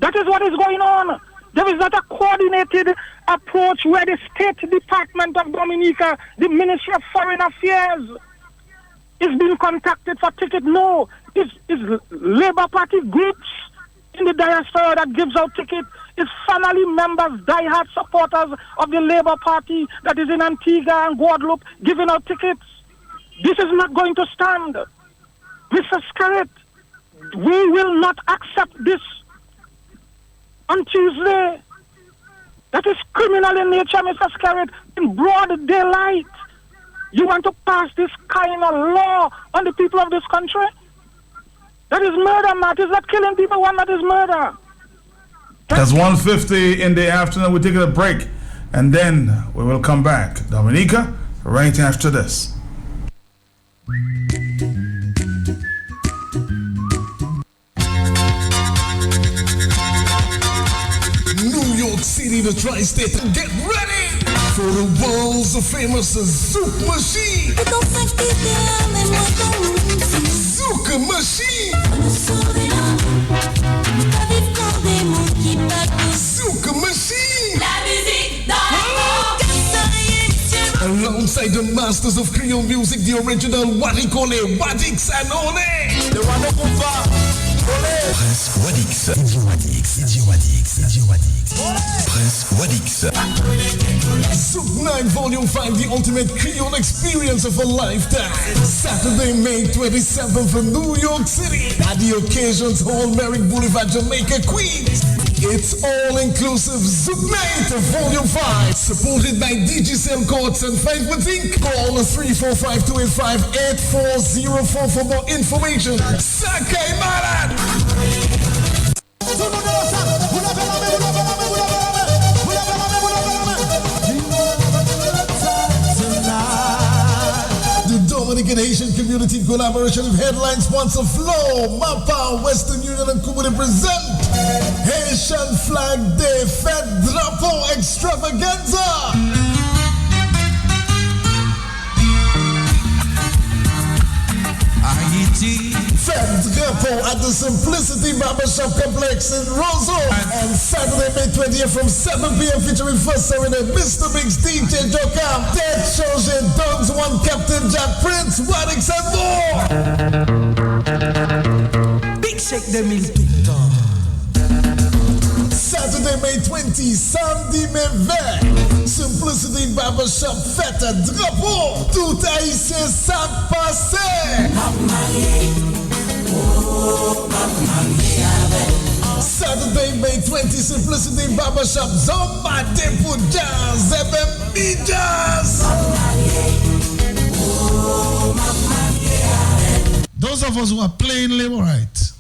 That is what is going on. There is not a coordinated approach where the State Department of Dominica, the Ministry of Foreign Affairs, is being contacted for ticket. No, it's Labour Party groups in the diaspora that gives out tickets. It's family members, diehard supporters of the Labour Party that is in Antigua and Guadeloupe giving out tickets. This is not going to stand. Mr. Skerrit, we will not accept this on Tuesday. That is criminal in nature, Mr. Skerrit, in broad daylight. You want to pass this kind of law on the people of this country? That is murder, Matt. It's not killing people, one that is murder. That's 1:50 in the afternoon. We're taking a break, and then we will come back. Dominica, right after this. New York City to Tri-State. Get ready for the world's famous Zouk Machine. Zouk Machine. Zouk Machine. La musique dans Alongside the masters of Creole music, the original Wadikole, Wadix and Ole. The Prince Wadix, DJ Wadix, DJ Wadix, DJ Wadix. Prince Wadix. Zouk 9 Volume 5, the ultimate Creole experience of a lifetime. Saturday, May 27th in New York City at the Occasions Hall, Merrick Boulevard, Jamaica, Queens. It's all-inclusive Zouk Night Volume 5, supported by Digicel Courts and 5 Inc. Call 345-285-8404 for more information. Sakai Marat! The Dominican Haitian Community Collaboration with headline sponsor Flow, Mapa, Western Union and Kumudi present Haitian Flag Day Fête Drapeau Extravaganza. Fête Drapeau at the Simplicity Barbershop Complex in Roseau on Saturday, May 20th from 7 p.m. featuring first serenade Mr. Biggs, DJ Jokam, Ted Shoje, Dogs One, Captain Jack Prince, Wadix and more. Big shake them in Twitter. Saturday, May 20, samedi, mai 20. Simplicity Barbershop Fête Drapeau. Tout haïtien ça passe. Saturday, May 20, Simplicity Barbershop Zomba Depo Jazz, FMB Jazz. Those of us who are playing labor rights,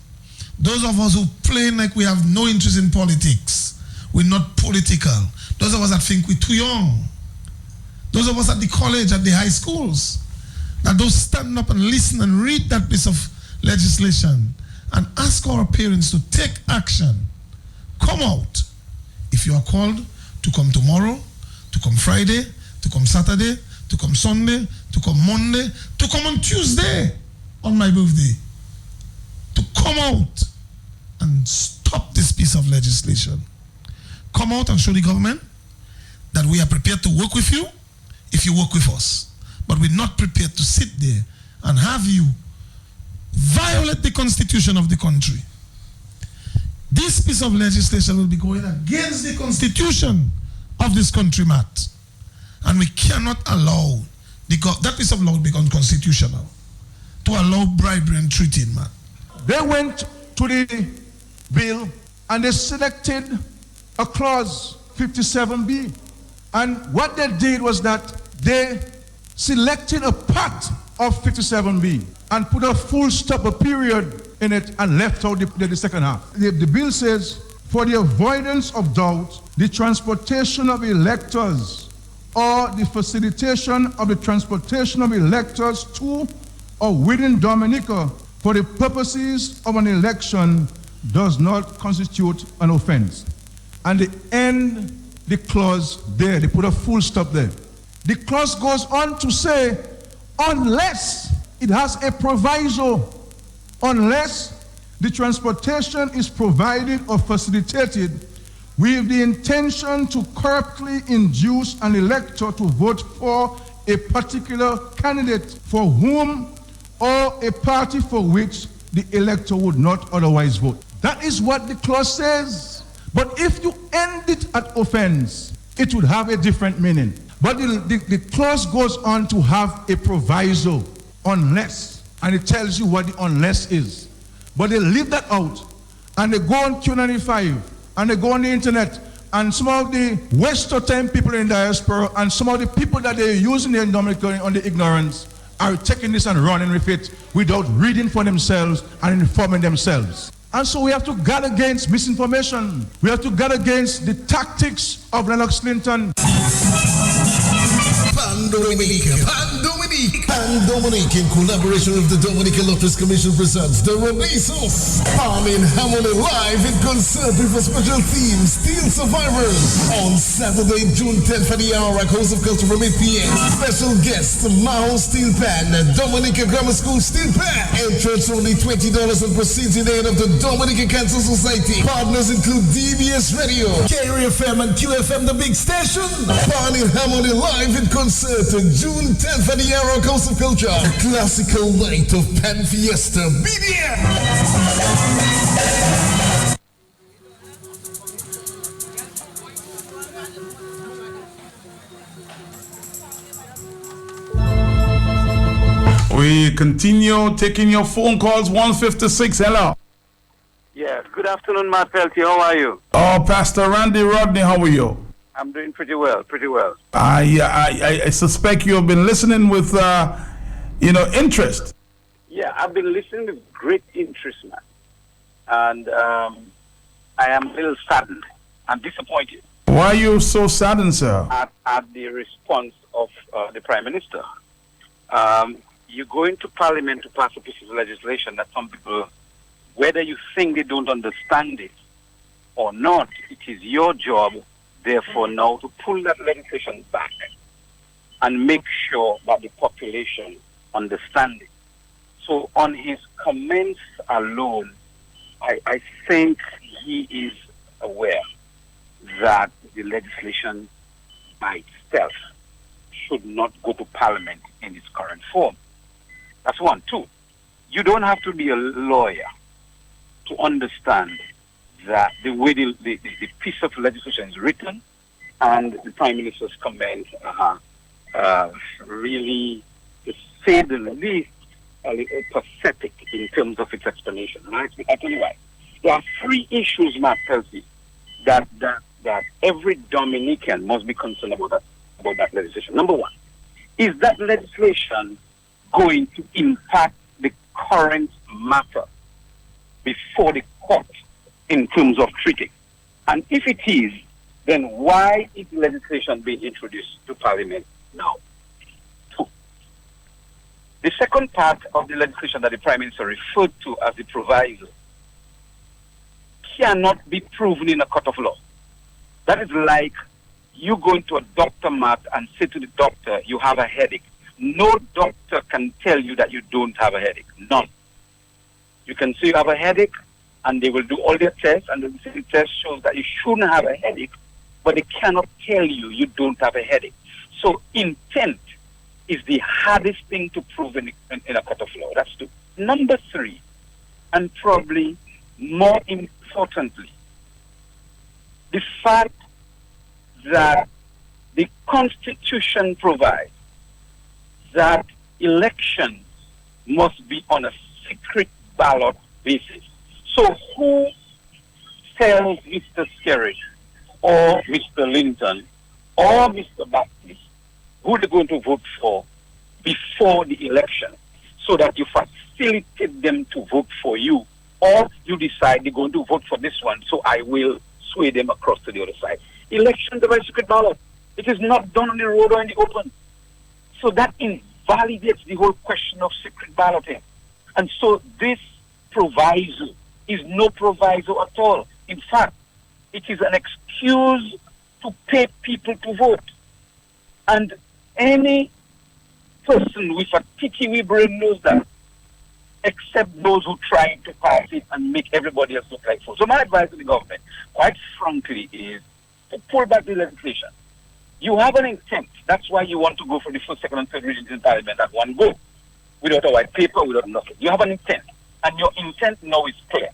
those of us who playing like we have no interest in politics, we're not political. Those of us that think we're too young, those of us at the college, at the high schools, that don't stand up and listen and read that piece of legislation and ask our parents to take action. Come out. If you are called to come tomorrow, to come Friday, to come Saturday, to come Sunday, to come Monday, to come on Tuesday on my birthday, to come out and stop this piece of legislation. Come out and show the government that we are prepared to work with you if you work with us. But we're not prepared to sit there and have you violate the constitution of the country. This piece of legislation will be going against the constitution of this country, Matt. And we cannot allow that piece of law to be unconstitutional to allow bribery and treating, Matt. They went to the bill and they selected a clause 57B. And what they did was that they selected a part of 57B and put a full stop, a period in it, and left out the second half. The bill says, for the avoidance of doubt, the transportation of electors or the facilitation of the transportation of electors to or within Dominica for the purposes of an election does not constitute an offense. And they end the clause there. They put a full stop there. The clause goes on to say, unless it has a proviso, unless the transportation is provided or facilitated with the intention to corruptly induce an elector to vote for a particular candidate for whom or a party for which the elector would not otherwise vote. That is what the clause says. But if you end it at offense, it would have a different meaning. But the clause goes on to have a proviso, unless, and it tells you what the unless is. But they leave that out, and they go on Q95, and they go on the internet, and some of the West-time people in diaspora, and some of the people that they're using in Dominica on the ignorance, are taking this and running with it without reading for themselves and informing themselves. And so we have to guard against misinformation. We have to guard against the tactics of Lennox Clinton. Pan Dominica. Dominique. And Dominique, in collaboration with the Dominica Lotteries Commission, presents the Renaissance Armin Harmony live in concert with a special theme, Steel Survivors, on Saturday, June 10th at the Arak House of Culture from 8 p.m. Special guest, Mao Steel Pan, Dominica Grammar School Steel Pan. Entrance only $20 and proceeds in aid of the Dominica Cancer Society. Partners include DBS Radio, Carry FM, and QFM, the big station. Armin Harmony live in concert, June 10th at the Arak House of Culture. A classical night of Pan Fiesta. Be there! We continue taking your phone calls. 156. Hello. Yes. Good afternoon, Matt Peltier. How are you? Oh, Pastor Randy Rodney, how are you? I'm doing pretty well. Pretty well. I suspect you have been listening with, interest. Yeah, I've been listening with great interest, man. And I am a little saddened. I'm disappointed. Why are you so saddened, sir? At the response of the Prime Minister. You go into Parliament to pass a piece of legislation that some people, whether you think they don't understand it or not, it is your job, therefore, now to pull that legislation back and make sure that the population understand it. So on his comments alone, I think he is aware that the legislation by itself should not go to Parliament in its current form. That's one. Two, you don't have to be a lawyer to understand that the way the piece of legislation is written and the Prime Minister's comments are really, to say the least, a little pathetic in terms of its explanation. Right? I tell you why. There are three issues, Matt Peltier, that every Dominican must be concerned about that legislation. Number one, is that legislation going to impact the current matter before the court in terms of treating? And if it is, then why is the legislation being introduced to Parliament now? Two, the second part of the legislation that the Prime Minister referred to as the proviso cannot be proven in a court of law. That is like you going to a doctor, Matt, and say to the doctor, you have a headache. No doctor can tell you that you don't have a headache. None. You can say you have a headache, and they will do all their tests, and the test shows that you shouldn't have a headache, but they cannot tell you you don't have a headache. So intent is the hardest thing to prove in a court of law. That's two. Number three, and probably more importantly, the fact that the Constitution provides that elections must be on a secret ballot basis. So who tells Mr. Skerritt or Mr. Linton or Mr. Baptist who they're going to vote for before the election so that you facilitate them to vote for you, or you decide they're going to vote for this one, so I will sway them across to the other side? Elections are by secret ballot. It is not done on the road or in the open. So that invalidates the whole question of secret balloting. And so this proviso is no proviso at all. In fact, it is an excuse to pay people to vote. And any person with a titty brain knows that, except those who try to pass it and make everybody else look like fools. So my advice to the government, quite frankly, is to pull back the legislation. You have an intent. That's why you want to go for the first, second, and third readings in Parliament at one go, without a white paper, without nothing. You have an intent, and your intent now is clear.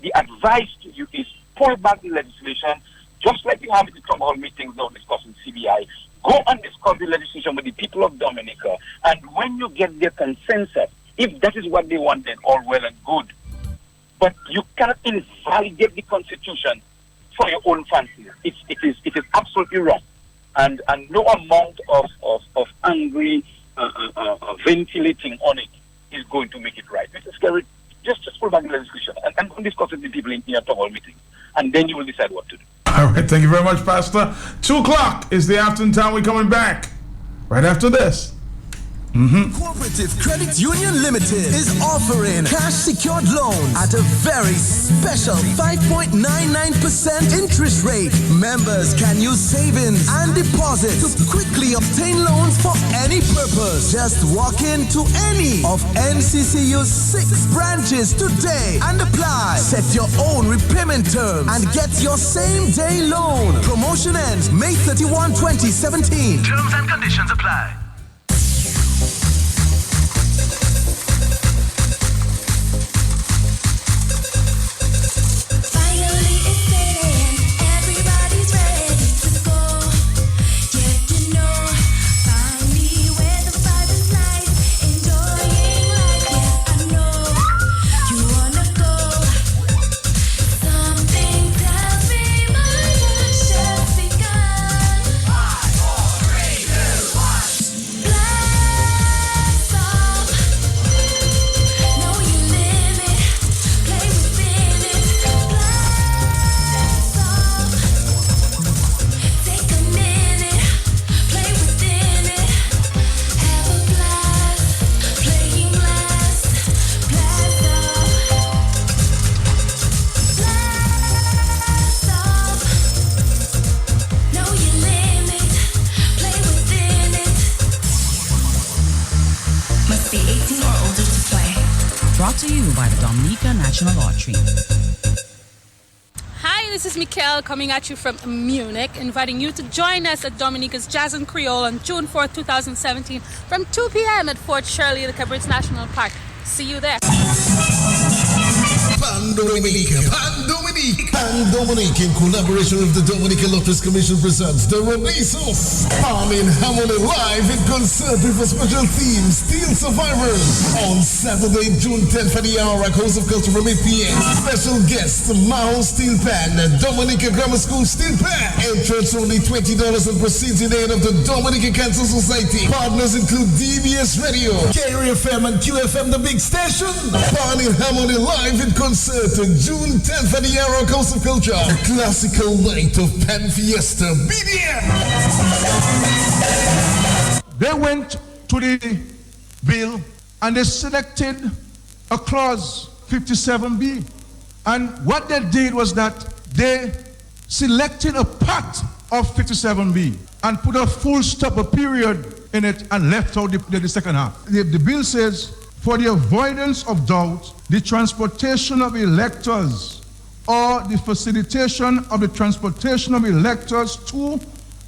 The advice to you is pull back the legislation, just like you have in the town hall meetings now discussing CBI. Go and discuss the legislation with the people of Dominica, and when you get their consensus, if that is what they want, then all well and good. But you cannot invalidate the Constitution for your own fancies. It is absolutely wrong. And no amount of angry ventilating on it is going to make it right. Mr. Skerritt, just pull back the legislation and discuss it with the people in your town hall meeting. And then you will decide what to do. All right, thank you very much, Pastor. 2 o'clock is the afternoon time. We're coming back right after this. Cooperative Credit Union Limited is offering cash secured loan at a very special 5.99% interest rate. Members can use savings and deposits to quickly obtain loans for any purpose. Just walk into any of NCCU's 6 branches today and apply. Set your own repayment terms and get your same day loan. Promotion ends May 31, 2017. Terms and conditions apply. Brought to you by the Dominica National Lottery. Hi, this is Mikkel coming at you from Munich, inviting you to join us at Dominica's Jazz and Creole on June 4th, 2017 from 2 p.m. at Fort Shirley at the Cabarets National Park. See you there. Pan Dominique in collaboration with the Dominica Lottery Commission presents the Renaissance Pan in Harmony live in concert with a special theme, Steel Survivors, on Saturday, June 10th at the Arak House of Culture from 8 p.m. Special guests, Mao Steel Pan, Dominica Grammar School Steel Pan. Entrance only $20 and proceeds in aid of the Dominica Cancer Society. Partners include DBS Radio, KRFM and QFM, the big station. Pan in Harmony live in concert on June 10th at the Arak House of Culture. A classical night of Pan Fiesta. Be there! They went to the bill and they selected a clause 57B. And what they did was that they selected a part of 57B and put a full stop, a period in it, and left out the second half. The bill says, for the avoidance of doubt, the transportation of electors or the facilitation of the transportation of electors to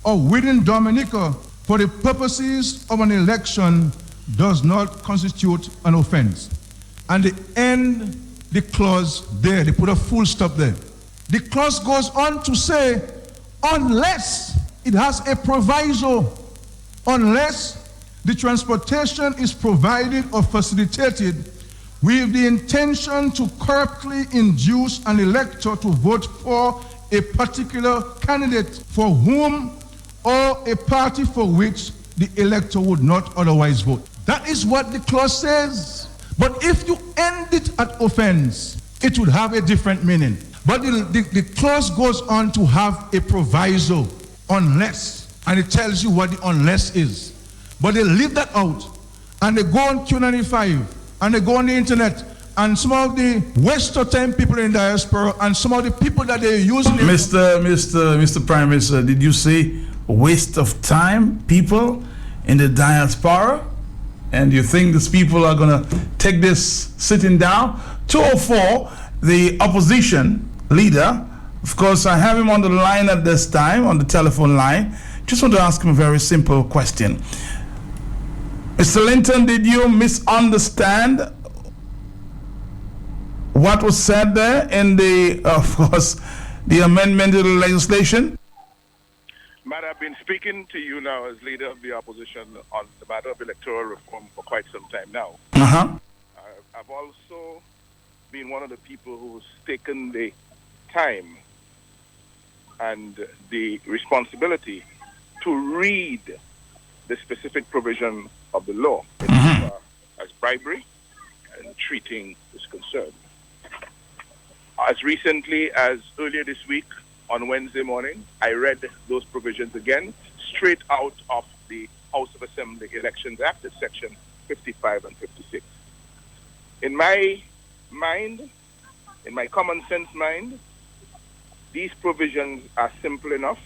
or within Dominica for the purposes of an election does not constitute an offense. And they end the clause there. They put a full stop there. The clause goes on to say, unless it has a proviso, unless the transportation is provided or facilitated with the intention to corruptly induce an elector to vote for a particular candidate for whom or a party for which the elector would not otherwise vote. That is what the clause says. But if you end it at offense, it would have a different meaning. But the clause goes on to have a proviso, unless, and it tells you what the unless is. But they leave that out, and they go on Q95, and they go on the internet, and some of the Western people in diaspora, and some of the people that they're using. Mr. Prime Minister, did you say waste of time, people in the diaspora? And you think these people are going to take this sitting down? 204, the opposition leader, of course, I have him on the line at this time, on the telephone line. Just want to ask him a very simple question. Mr. Linton, did you misunderstand what was said there in the, of course, the amendment to the legislation? Matt, I've been speaking to you now as leader of the opposition on the matter of electoral reform for quite some time now. I've also been one of the people who's taken the time and the responsibility to read the specific provision of the law as bribery and treating is concerned. As recently as earlier this week, on Wednesday morning, I read those provisions again, straight out of the House of Assembly Elections Act, it's section 55 and 56. In my mind, in my common sense mind, these provisions are simple enough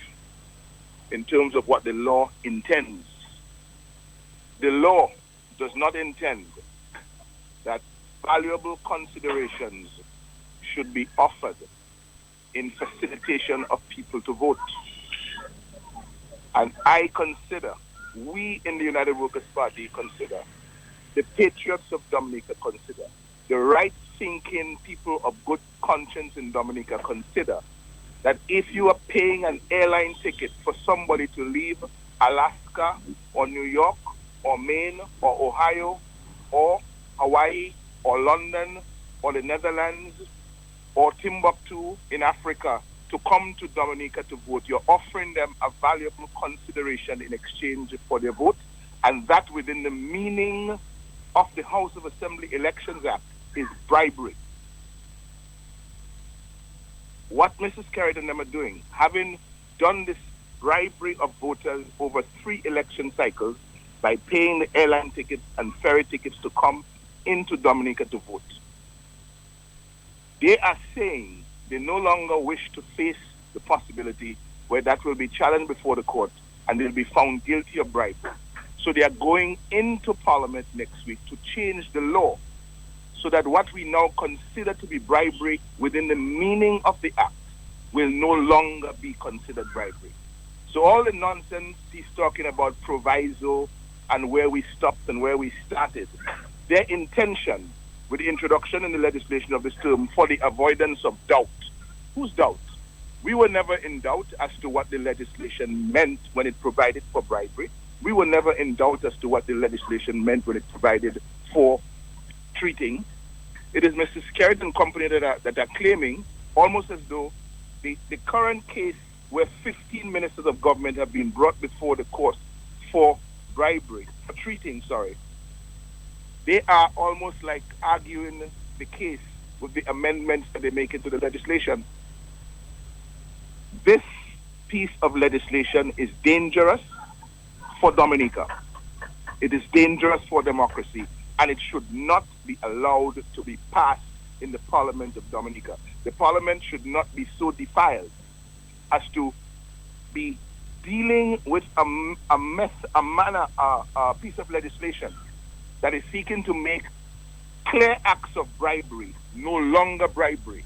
in terms of what the law intends. The law does not intend that valuable considerations should be offered in facilitation of people to vote. And I consider, we in the United Workers' Party consider, the patriots of Dominica consider, the right-thinking people of good conscience in Dominica consider that if you are paying an airline ticket for somebody to leave Alaska or New York or Maine or Ohio or Hawaii or London or the Netherlands or Timbuktu in Africa to come to Dominica to vote, you're offering them a valuable consideration in exchange for their vote, and that within the meaning of the House of Assembly Elections Act is bribery. What Mrs. Carrot and them are doing, having done this bribery of voters over 3 election cycles by paying the airline tickets and ferry tickets to come into Dominica to vote, they are saying they no longer wish to face the possibility where that will be challenged before the court and they'll be found guilty of bribery. So they are going into Parliament next week to change the law so that what we now consider to be bribery within the meaning of the act will no longer be considered bribery. So all the nonsense he's talking about, proviso and where we stopped and where we started, their intention with the introduction in the legislation of this term for the avoidance of doubt. Whose doubt? We were never in doubt as to what the legislation meant when it provided for bribery. We were never in doubt as to what the legislation meant when it provided for treating. It is Mrs. Carrot and company that are claiming, almost as though the current case where 15 ministers of government have been brought before the court for bribery, for treating, they are almost like arguing the case with the amendments that they make into the legislation. This piece of legislation is dangerous for Dominica. It is dangerous for democracy, and it should not be allowed to be passed in the Parliament of Dominica. The Parliament should not be so defiled as to be dealing with a piece of legislation that is seeking to make clear acts of bribery no longer bribery,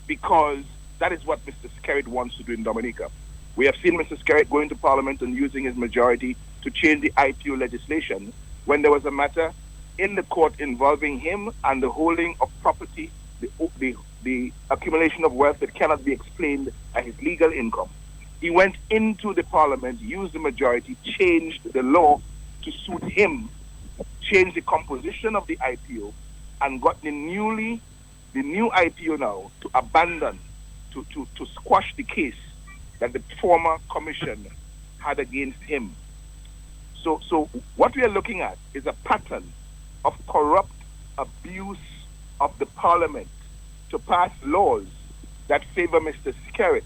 because that is what Mr. Skerrit wants to do in Dominica. We have seen Mr. Skerrit going to Parliament and using his majority to change the IPO legislation when there was a matter in the court involving him and the holding of property, the accumulation of wealth that cannot be explained by his legal income. He went into the Parliament, used the majority, changed the law to suit him, changed the composition of the IPO, and got the new IPO now to abandon, to squash the case that the former commission had against him. So what we are looking at is a pattern of corrupt abuse of the Parliament to pass laws that favor Mr. Skerrit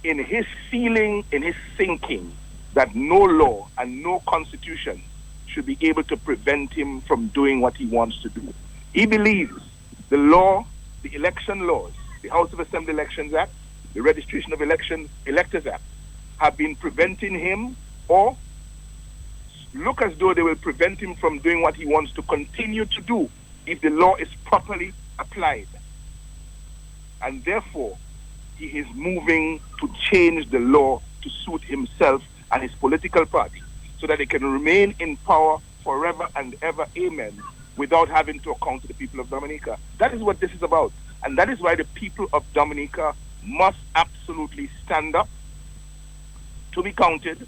in his feeling, in his thinking that no law and no constitution should be able to prevent him from doing what he wants to do. He believes the law, the election laws, the House of Assembly Elections Act, the Registration of Electors Act, have been preventing him, or look as though they will prevent him from doing what he wants to continue to do if the law is properly applied. And therefore, he is moving to change the law to suit himself and his political party so that they can remain in power forever and ever, amen, without having to account to the people of Dominica. That is what this is about. And that is why the people of Dominica must absolutely stand up to be counted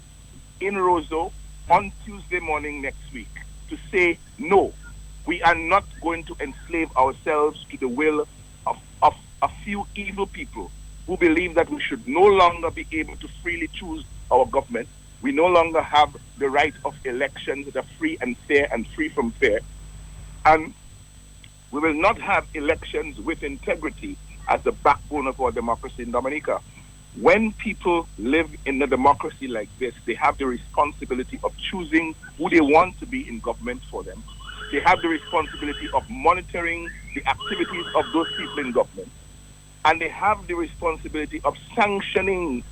in Roseau on Tuesday morning next week to say, no, we are not going to enslave ourselves to the will of a few evil people who believe that we should no longer be able to freely choose our government. We no longer have the right of elections that are free and fair and free from fear. And we will not have elections with integrity as the backbone of our democracy in Dominica. when people live in a democracy like this, they have the responsibility of choosing who they want to be in government for them. They have the responsibility of monitoring the activities of those people in government. And they have the responsibility of sanctioning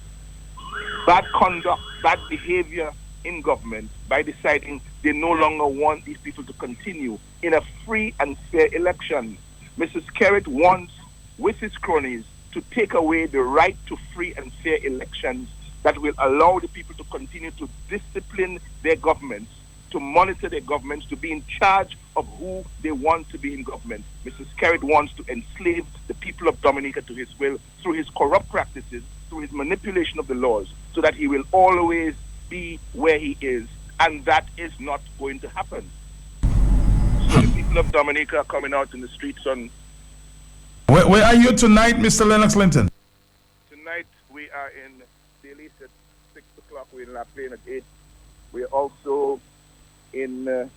bad conduct, bad behavior in government by deciding they no longer want these people to continue in a free and fair election. Mrs. Skerrit wants, with his cronies, to take away the right to free and fair elections that will allow the people to continue to discipline their governments, to monitor their governments, to be in charge of who they want to be in government. Mr. Skerrit wants to enslave the people of Dominica to his will through his corrupt practices, through his manipulation of the laws, so that he will always be where he is, and that is not going to happen. So the people of Dominica are coming out in the streets on... Where are you tonight, Mr. Lennox Linton? Tonight we are in Daly at 6 o'clock. We're in La Plaine at 8. We're also in the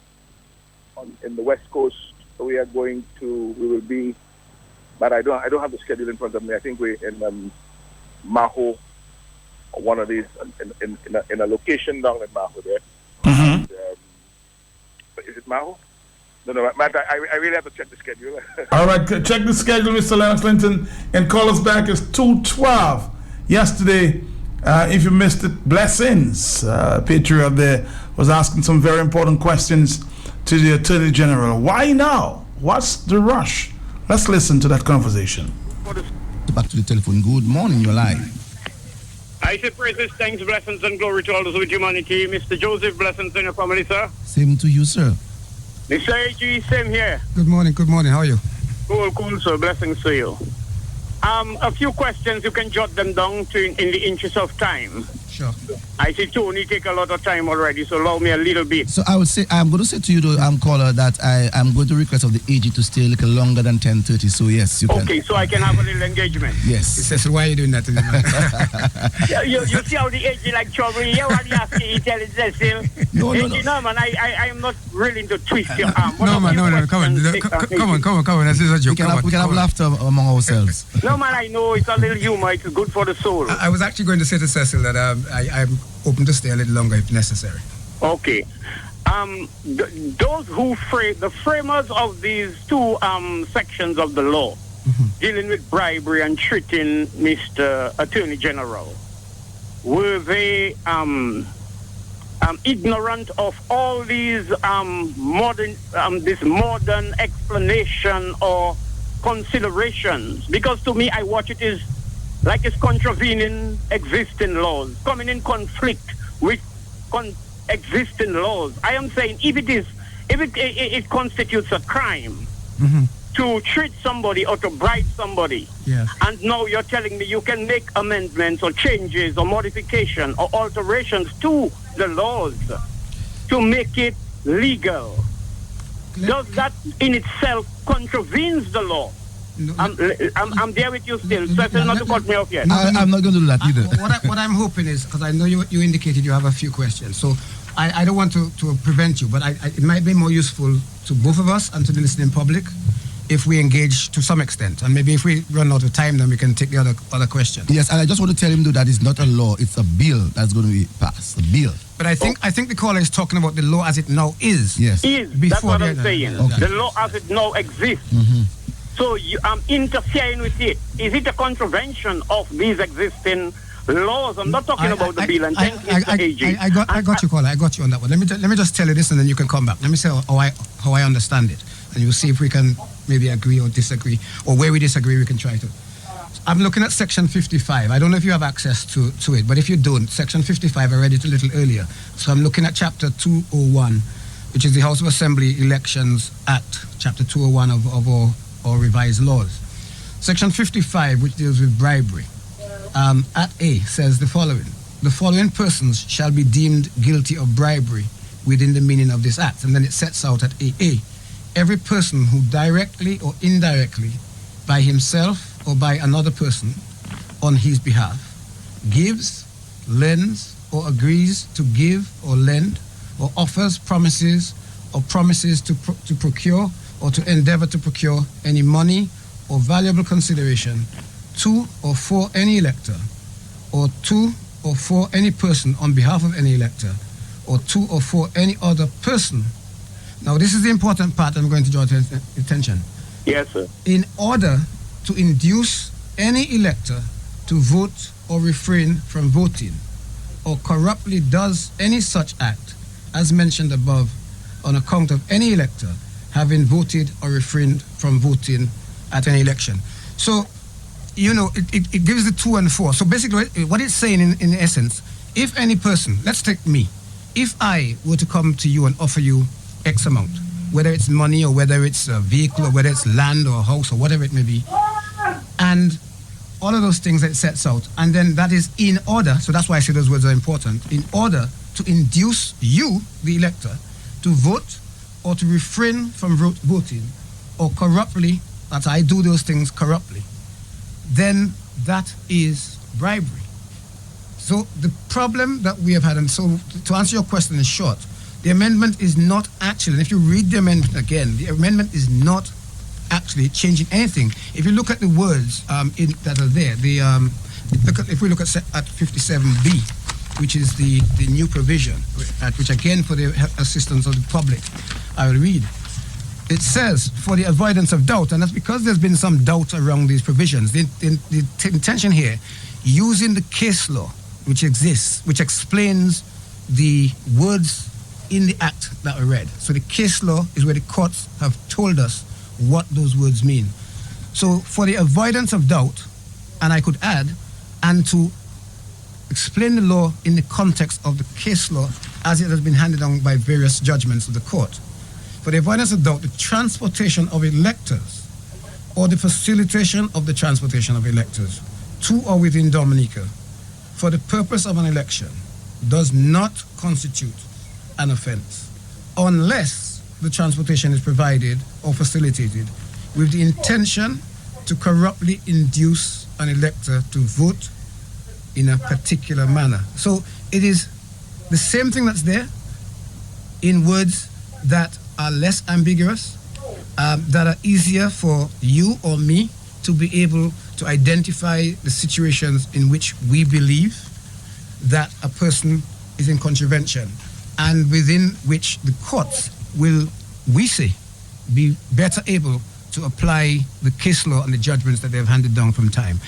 West Coast. We will be, but I don't have the schedule in front of me. I think we're in Maho, one of these, in a location down in Maho there. Mm-hmm. And, is it Maho? No, Matt, I really have to check the schedule. All right, check the schedule, Mr. Lennox Linton, and call us back. It's 2:12. Yesterday, if you missed it, Blessings, Patriot there, was asking some very important questions to the Attorney General. Why now? What's the rush? Let's listen to that conversation. Back to the telephone. Good morning, you're live. I say praises, thanks, blessings, and glory to all those with humanity. Mr. Joseph, blessings in your family, sir. Same to you, sir. Mr. AG, same here. Good morning, how are you? Cool, sir. Blessings to you. A few questions, you can jot them down in the interest of time. Sure. I see Tony take a lot of time already, so allow me a little bit. So I'm going to say to you, though, caller, that I'm going to request of the AG to stay a little longer than 10:30. So yes, you can. Okay, so I can have a little engagement. Yes. He says, why are you doing that? you see how the AG like trouble? You what you asking? He telling Cecil. No, man, I am not willing to twist your arm. No, come on. This is a joke. We can have laughter among ourselves. No, man, I know it's a little humor. It's good for the soul. I was actually going to say to Cecil that I'm open to stay a little longer if necessary. Okay. Those who the framers of these two sections of the law dealing with bribery and treating Mr. Attorney General, were they ignorant of all these modern explanation or considerations? Because to me, I watch it as like it's contravening existing laws, coming in conflict with existing laws. I am saying if it constitutes a crime to treat somebody or to bribe somebody, yes, and now you're telling me you can make amendments or changes or modification or alterations to the laws to make it legal, does that in itself contravenes the law? No, I'm there with you still, so not to cut me off yet. I'm not going to do that either. What I'm hoping is, because I know you indicated you have a few questions, so I don't want to prevent you, but it might be more useful to both of us and to the listening public if we engage to some extent. And maybe if we run out of time, then we can take the other question. Yes, and I just want to tell him, though, that it's not a law, it's a bill that's going to be passed, a bill. But I think the caller is talking about the law as it now is. Yes. That's what I'm saying. Okay. The law as it now exists. So I'm interfering with it. Is it a contravention of these existing laws? I'm not talking about the bill. And I got you, caller. I got you on that one. Let me just tell you this, and then you can come back. Let me say how I understand it, and you'll see if we can maybe agree or disagree, or where we disagree, we can try to. I'm looking at Section 55. I don't know if you have access to it, but if you don't, Section 55, I read it a little earlier. So I'm looking at Chapter 201, which is the House of Assembly Elections Act, Chapter 201 of our revised laws. Section 55, which deals with bribery, at A says the following: the following persons shall be deemed guilty of bribery within the meaning of this act. And then it sets out at AA, every person who directly or indirectly, by himself or by another person on his behalf, gives, lends, or agrees to give or lend, or offers, promises, or promises to procure or to endeavor to procure any money or valuable consideration to or for any elector, or 2 or 4 any person on behalf of any elector, or 2 or 4 any other person. Now, this is the important part I'm going to draw attention. Yes, sir. In order to induce any elector to vote or refrain from voting, or corruptly does any such act, as mentioned above, on account of any elector having voted or refrained from voting at an election. So, you know, it gives the 2 and 4. So basically, what it's saying in essence, if any person, let's take me, if I were to come to you and offer you X amount, whether it's money or whether it's a vehicle or whether it's land or a house or whatever it may be, and all of those things that it sets out, and then that is in order, so that's why I say those words are important, in order to induce you, the elector, to vote or to refrain from voting, or corruptly, that I do those things corruptly, then that is bribery. So the problem that we have had, and so to answer your question in short, the amendment is not actually, and if you read the amendment again, the amendment is not actually changing anything. If you look at the words that are there, if we look at 57B, which is the new provision, which again for the assistance of the public, I will read. It says, for the avoidance of doubt, and that's because there's been some doubt around these provisions. The intention here, using the case law which exists, which explains the words in the act that were read. So the case law is where the courts have told us what those words mean. So for the avoidance of doubt, and I could add, and to explain the law in the context of the case law as it has been handed down by various judgments of the court. For the avoidance of doubt, the transportation of electors or the facilitation of the transportation of electors to or within Dominica for the purpose of an election does not constitute an offense unless the transportation is provided or facilitated with the intention to corruptly induce an elector to vote in a particular manner. So it is the same thing that's there in words that are less ambiguous, that are easier for you or me to be able to identify the situations in which we believe that a person is in contravention, and within which the courts will, we say, be better able to apply the case law and the judgments that they have handed down from time.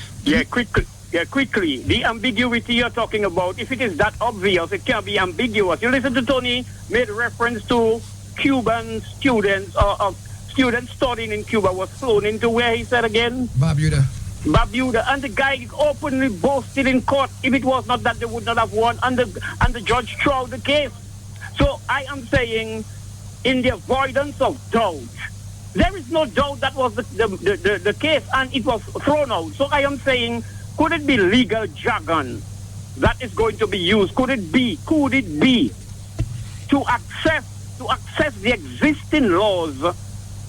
Quickly. The ambiguity you're talking about, if it is that obvious, it can't be ambiguous. You listen to Tony made reference to Cuban students or students studying in Cuba was flown into where he said again? Barbuda. And the guy openly boasted in court if it was not that they would not have won, and the judge threw out the case. So I am saying, in the avoidance of doubt, there is no doubt that was the case, and it was thrown out. So I am saying, could it be legal jargon that is going to be used? Could it be to access the existing laws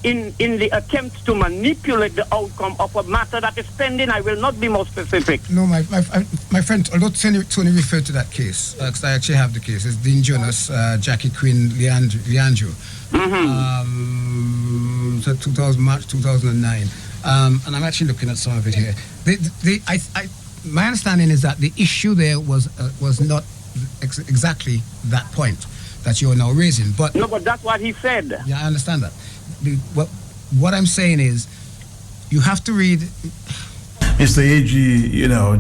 in the attempt to manipulate the outcome of a matter that is pending? I will not be more specific. No, my friend, although Tony referred to that case, because I actually have the case, it's Dean Jonas, Jackie Quinn, Leandro. So March 2009. And I'm actually looking at some of it here. My understanding is that the issue there was not exactly that point that you are now raising. But that's what he said. Yeah, I understand that. What I'm saying is, you have to read. Mr. AG,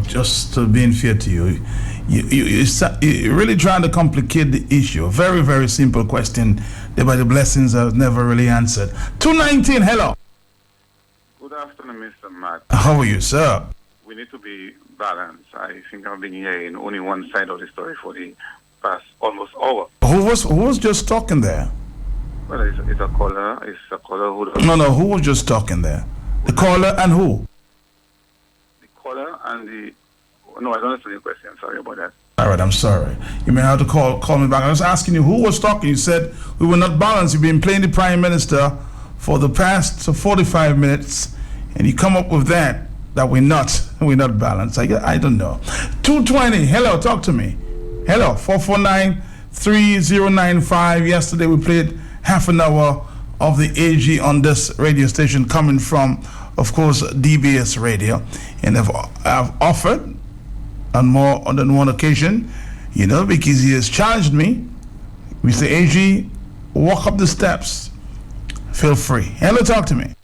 just being fair to you, you're really trying to complicate the issue. A very, very simple question that by the blessings are never really answered. 219, hello. Good afternoon, Mr. Matt. How are you, sir? We need to be balanced. I think I've been hearing only one side of the story for the past almost hour. Who was just talking there? Well, it's a caller. It's a caller who... No, who was just talking there? The caller and who? The caller and the... No, I don't understand your question. Sorry about that. All right, I'm sorry. You may have to call me back. I was asking you who was talking. You said we were not balanced. You've been playing the Prime Minister for the past 45 minutes, and you come up with that we're not balanced. I don't know. 220, hello, talk to me. Hello, 449-3095. Yesterday we played half an hour of the AG on this radio station coming from, of course, DBS Radio. And I've offered on more than one occasion, you know, because he has challenged me. Mr. AG, walk up the steps. Feel free. Hello, talk to me.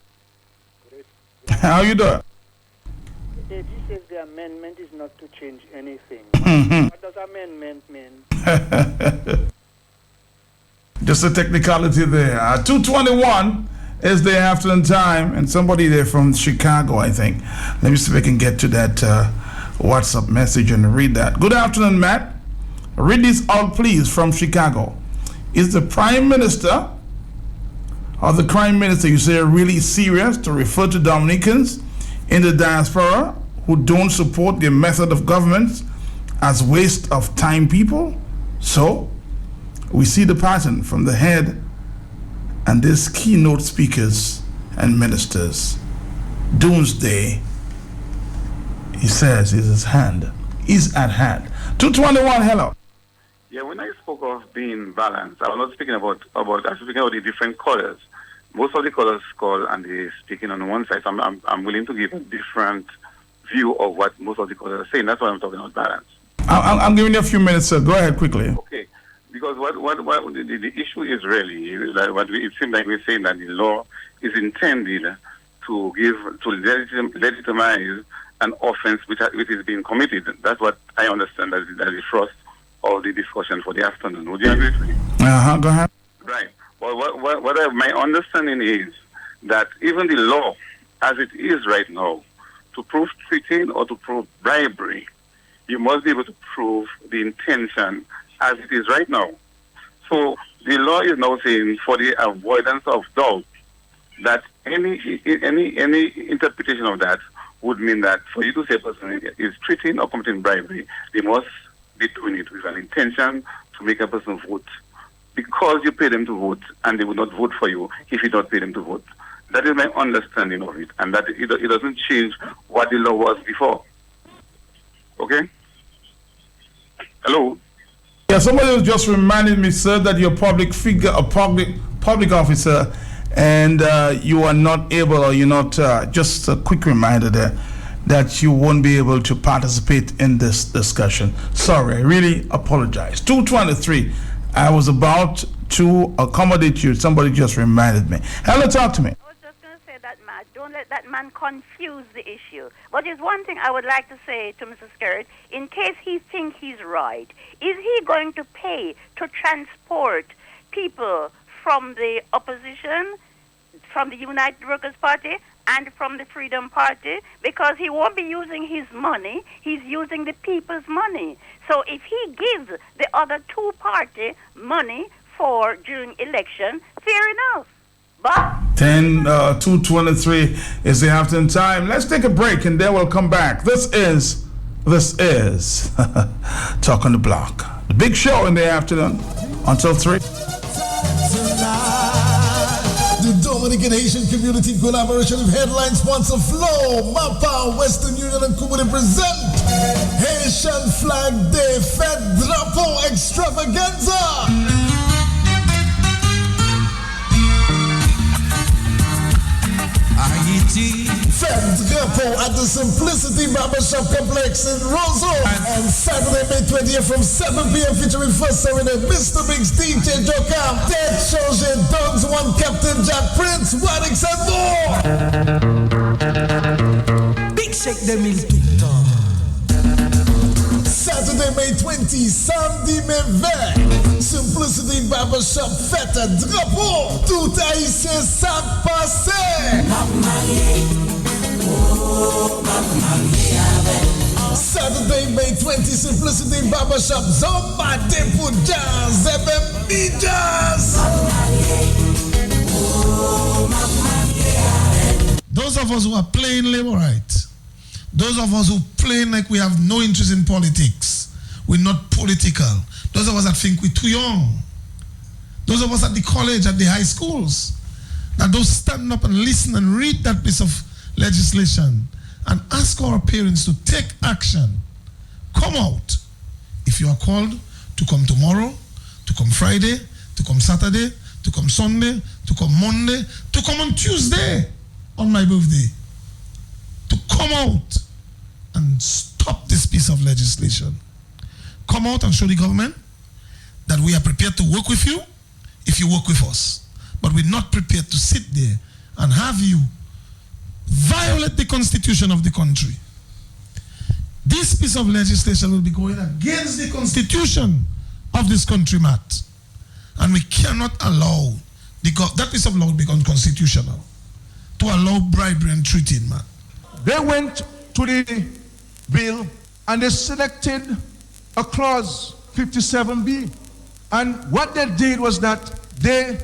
How you doing? AG says the amendment is not to change anything. Mhm. What does amendment mean? Just a technicality there. 2:21 is the afternoon time, and somebody there from Chicago, I think. Let me see if I can get to that WhatsApp message and read that. Good afternoon, Matt. Read this out, please, from Chicago. Is the Prime Minister or the Crime Minister, you say, really serious to refer to Dominicans in the diaspora who don't support the method of government as waste of time people? So, we see the pattern from the head and these keynote speakers and ministers. Doomsday, he says, is at hand. 2:21, hello. Yeah, when I spoke of being balanced, I was not speaking about I was speaking about the different colors. Most of the colors call and they're speaking on one side. So I'm willing to give a different view of what most of the colors are saying. That's why I'm talking about balance. I'm giving you a few minutes, sir. Go ahead quickly. Okay. Because what the issue is really that it seems like we're saying that the law is intended to legitimize an offense which is being committed. That's what I understand that is the thrust of the discussion for the afternoon. Would you agree with me? Go ahead. Right. Well, my understanding is that even the law, as it is right now, to prove cheating or to prove bribery, you must be able to prove the intention as it is right now. So the law is now saying, for the avoidance of doubt, that any interpretation of that would mean that for you to say a person is cheating or committing bribery, they must be doing it with an intention to make a person vote because you pay them to vote, and they would not vote for you if you don't pay them to vote. That is my understanding of it, and that it doesn't change what the law was before. Okay? Hello? Yeah, somebody was just reminding me, sir, that you're a public figure, a public officer, and you are not able, or you're not, just a quick reminder there, that you won't be able to participate in this discussion. Sorry, I really apologize. 2:23, I was about to accommodate you. Somebody just reminded me. Hello, talk to me. I was just going to say that, Matt, don't let that man confuse the issue. But there's one thing I would like to say to Mr. Skerritt, in case he thinks he's right. Is he going to pay to transport people from the opposition, from the United Workers' Party, and from the Freedom Party? Because he won't be using his money, he's using the people's money. So if he gives the other two party money for during election, fair enough. But 2:23 is the afternoon time. Let's take a break and then we'll come back. This is Talk on the Block. The big show in the afternoon until 3. The Dominican Haitian Community Collaboration with headline sponsor Flow, Mapa, Western Union and Kumudi present Haitian Flag Day Fête Drapeau Extravaganza. Fête Drapeau at the Simplicity Barbershop Complex in Roseau on Saturday, May 20th from 7 p.m. featuring first serenade Mr. Biggs, DJ Jokam, Ted Chauget, Dogs One, Captain Jack Prince, Wadix and more. Big shake them in TikTok. Saturday, May 20, samedi, mai 20. Simplicity Barbershop Fête Drapeau. Tout haïtien ça passé. Saturday, May 20, Simplicity Barbershop Zomba Depo Jazz FMB Jazz. Those of us who are playing labor rights, those of us who play like we have no interest in politics, we're not political. Those of us that think we're too young. Those of us at the college, at the high schools, that don't stand up and listen and read that piece of legislation and ask our parents to take action. Come out. If you are called to come tomorrow, to come Friday, to come Saturday, to come Sunday, to come Monday, to come on Tuesday on my birthday, to come out and stop stop this piece of legislation. Come out and show the government that we are prepared to work with you if you work with us. But we're not prepared to sit there and have you violate the constitution of the country. This piece of legislation will be going against the constitution of this country, Matt. And we cannot allow that piece of law to become constitutional to allow bribery and treating, Matt. They went to the bill and they selected a clause 57B. And what they did was that they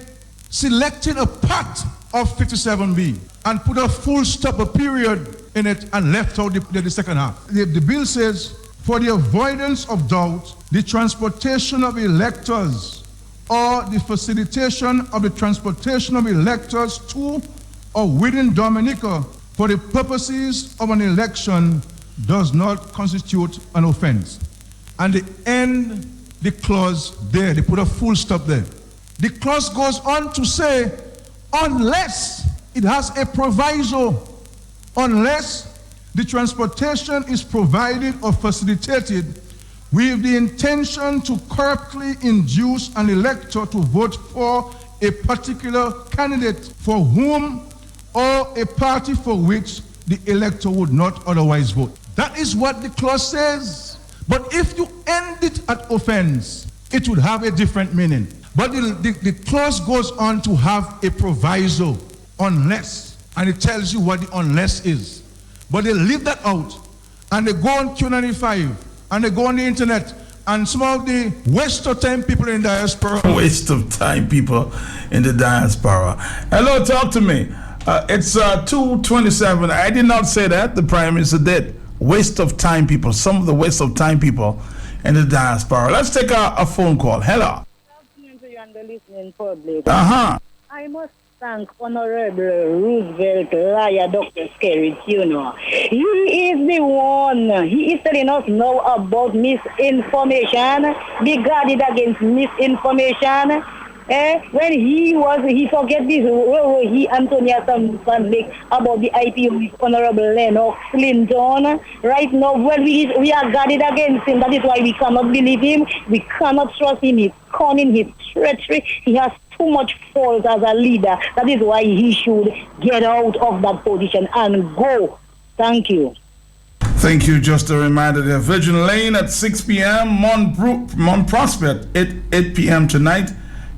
selected a part of 57B and put a full stop, a period in it, and left out the second half. The bill says, for the avoidance of doubt, the transportation of electors or the facilitation of the transportation of electors to or within Dominica for the purposes of an election does not constitute an offense. And they end the clause there. They put a full stop there. The clause goes on to say, unless it has a proviso, unless the transportation is provided or facilitated with the intention to corruptly induce an elector to vote for a particular candidate for whom or a party for which the elector would not otherwise vote. That is what the clause says. But if you end it at offense, it would have a different meaning. But the clause goes on to have a proviso, unless, and it tells you what the unless is. But they leave that out, and they go on Q95, and they go on the internet, and some of the waste of time people in diaspora. Waste of time people in the diaspora. Hello, talk to me. It's 2:27. I did not say that. The Prime Minister did. Waste of time people. Some of the waste of time people in the diaspora. Let's take a phone call. Hello. Listening public. I must thank Honorable Roosevelt Liar Dr. Skerrit, you know. He is the one. He is telling us now about misinformation, be guarded against misinformation. When he forget this, he Antonia can make about the IPO with Honorable Lennox Clinton. Right now, when we are guarded against him, that is why we cannot believe him. We cannot trust him. He's cunning, he's treachery. He has too much fault as a leader. That is why he should get out of that position and go. Thank you. Thank you. Just a reminder, the Virgin Lane at 6 p.m., Mont Prospect at 8 p.m. tonight.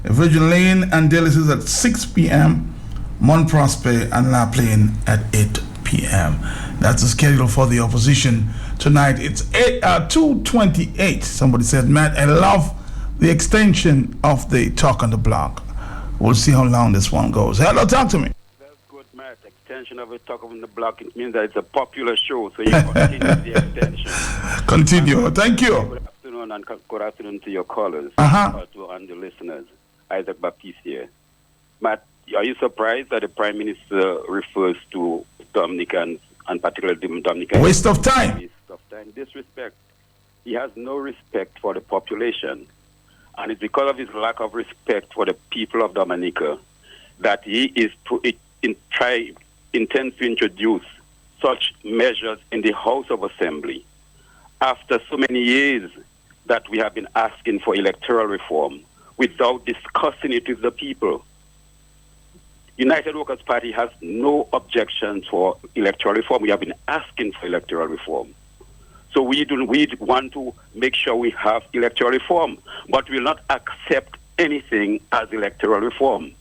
Virgin Lane and Delices at 6 p.m., Mont Prospect and La Plaine at 8 p.m. That's the schedule for the opposition tonight. It's 2:28. Somebody said, Matt, I love the extension of the talk on the block. We'll see how long this one goes. Hello, talk to me. That's good, Matt. Extension of the talk on the block. It means that it's a popular show, so you continue the extension. Continue. Thank you. Good afternoon, and good afternoon to your callers and the listeners. Isaac Baptiste here. Matt, are you surprised that the Prime Minister refers to Dominicans, and particularly Dominicans? Waste of time. Waste of time. Disrespect. He has no respect for the population. And it's because of his lack of respect for the people of Dominica that he intends to introduce such measures in the House of Assembly. After so many years that we have been asking for electoral reform, without discussing it with the people. United Workers' Party has no objections for electoral reform. We have been asking for electoral reform. So we want to make sure we have electoral reform, but we will not accept anything as electoral reform.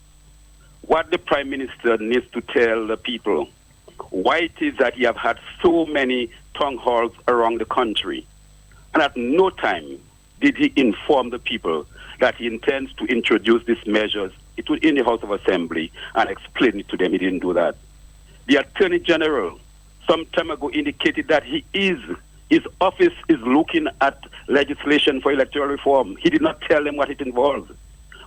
What the Prime Minister needs to tell the people, why it is that he have had so many town halls around the country, and at no time did he inform the people that he intends to introduce these measures in the House of Assembly and explain it to them. He didn't do that. The Attorney General some time ago indicated that his office is looking at legislation for electoral reform. He did not tell them what it involves.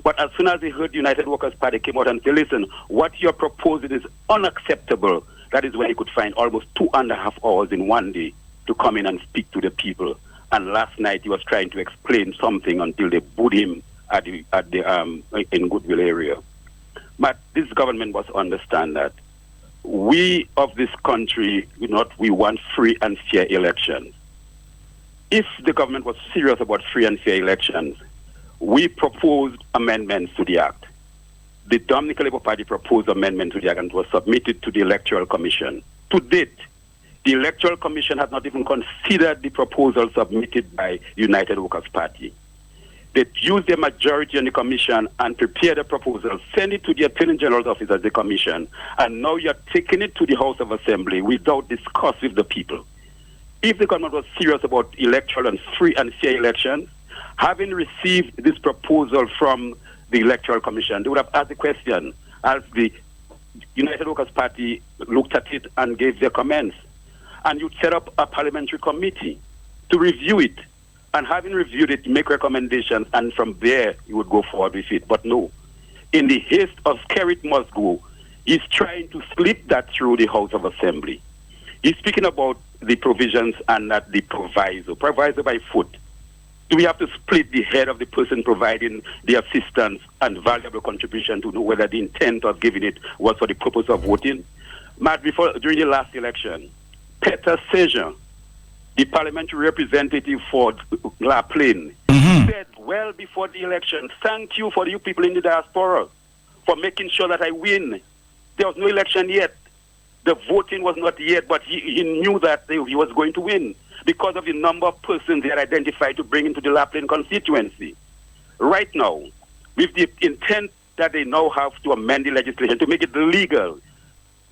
But as soon as he heard the United Workers' Party came out and said, listen, what you're proposing is unacceptable, that is when he could find almost 2.5 hours in one day to come in and speak to the people. And last night he was trying to explain something until they booed him in Goodwill area. But this government must understand that we of this country, we want free and fair elections. if the government was serious about free and fair elections, we proposed amendments to the Act. The Dominica Labour Party proposed amendment to the Act and was submitted to the Electoral Commission. To date, the Electoral Commission has not even considered the proposal submitted by United Workers' Party. They used their majority on the Commission and prepared a proposal, send it to the Attorney General's office at the Commission, and now you're taking it to the House of Assembly without discuss with the people. If the government was serious about electoral and free and fair elections, having received this proposal from the Electoral Commission, they would have asked the question as the United Workers' Party looked at it and gave their comments. And you'd set up a parliamentary committee to review it. And having reviewed it, make recommendations, and from there you would go forward with it. But no, in the haste of scare it must go, he's trying to slip that through the House of Assembly. He's speaking about the provisions and not the proviso. Proviso by foot. Do we have to split the head of the person providing the assistance and valuable contribution to know whether the intent of giving it was for the purpose of voting? Matt, during the last election, Peter Sejan, the parliamentary representative for La Plaine, said well before the election, thank you for you people in the diaspora for making sure that I win. There was no election yet. The voting was not yet, but he knew that he was going to win because of the number of persons they had identified to bring into the La Plaine constituency. Right now, with the intent that they now have to amend the legislation to make it legal,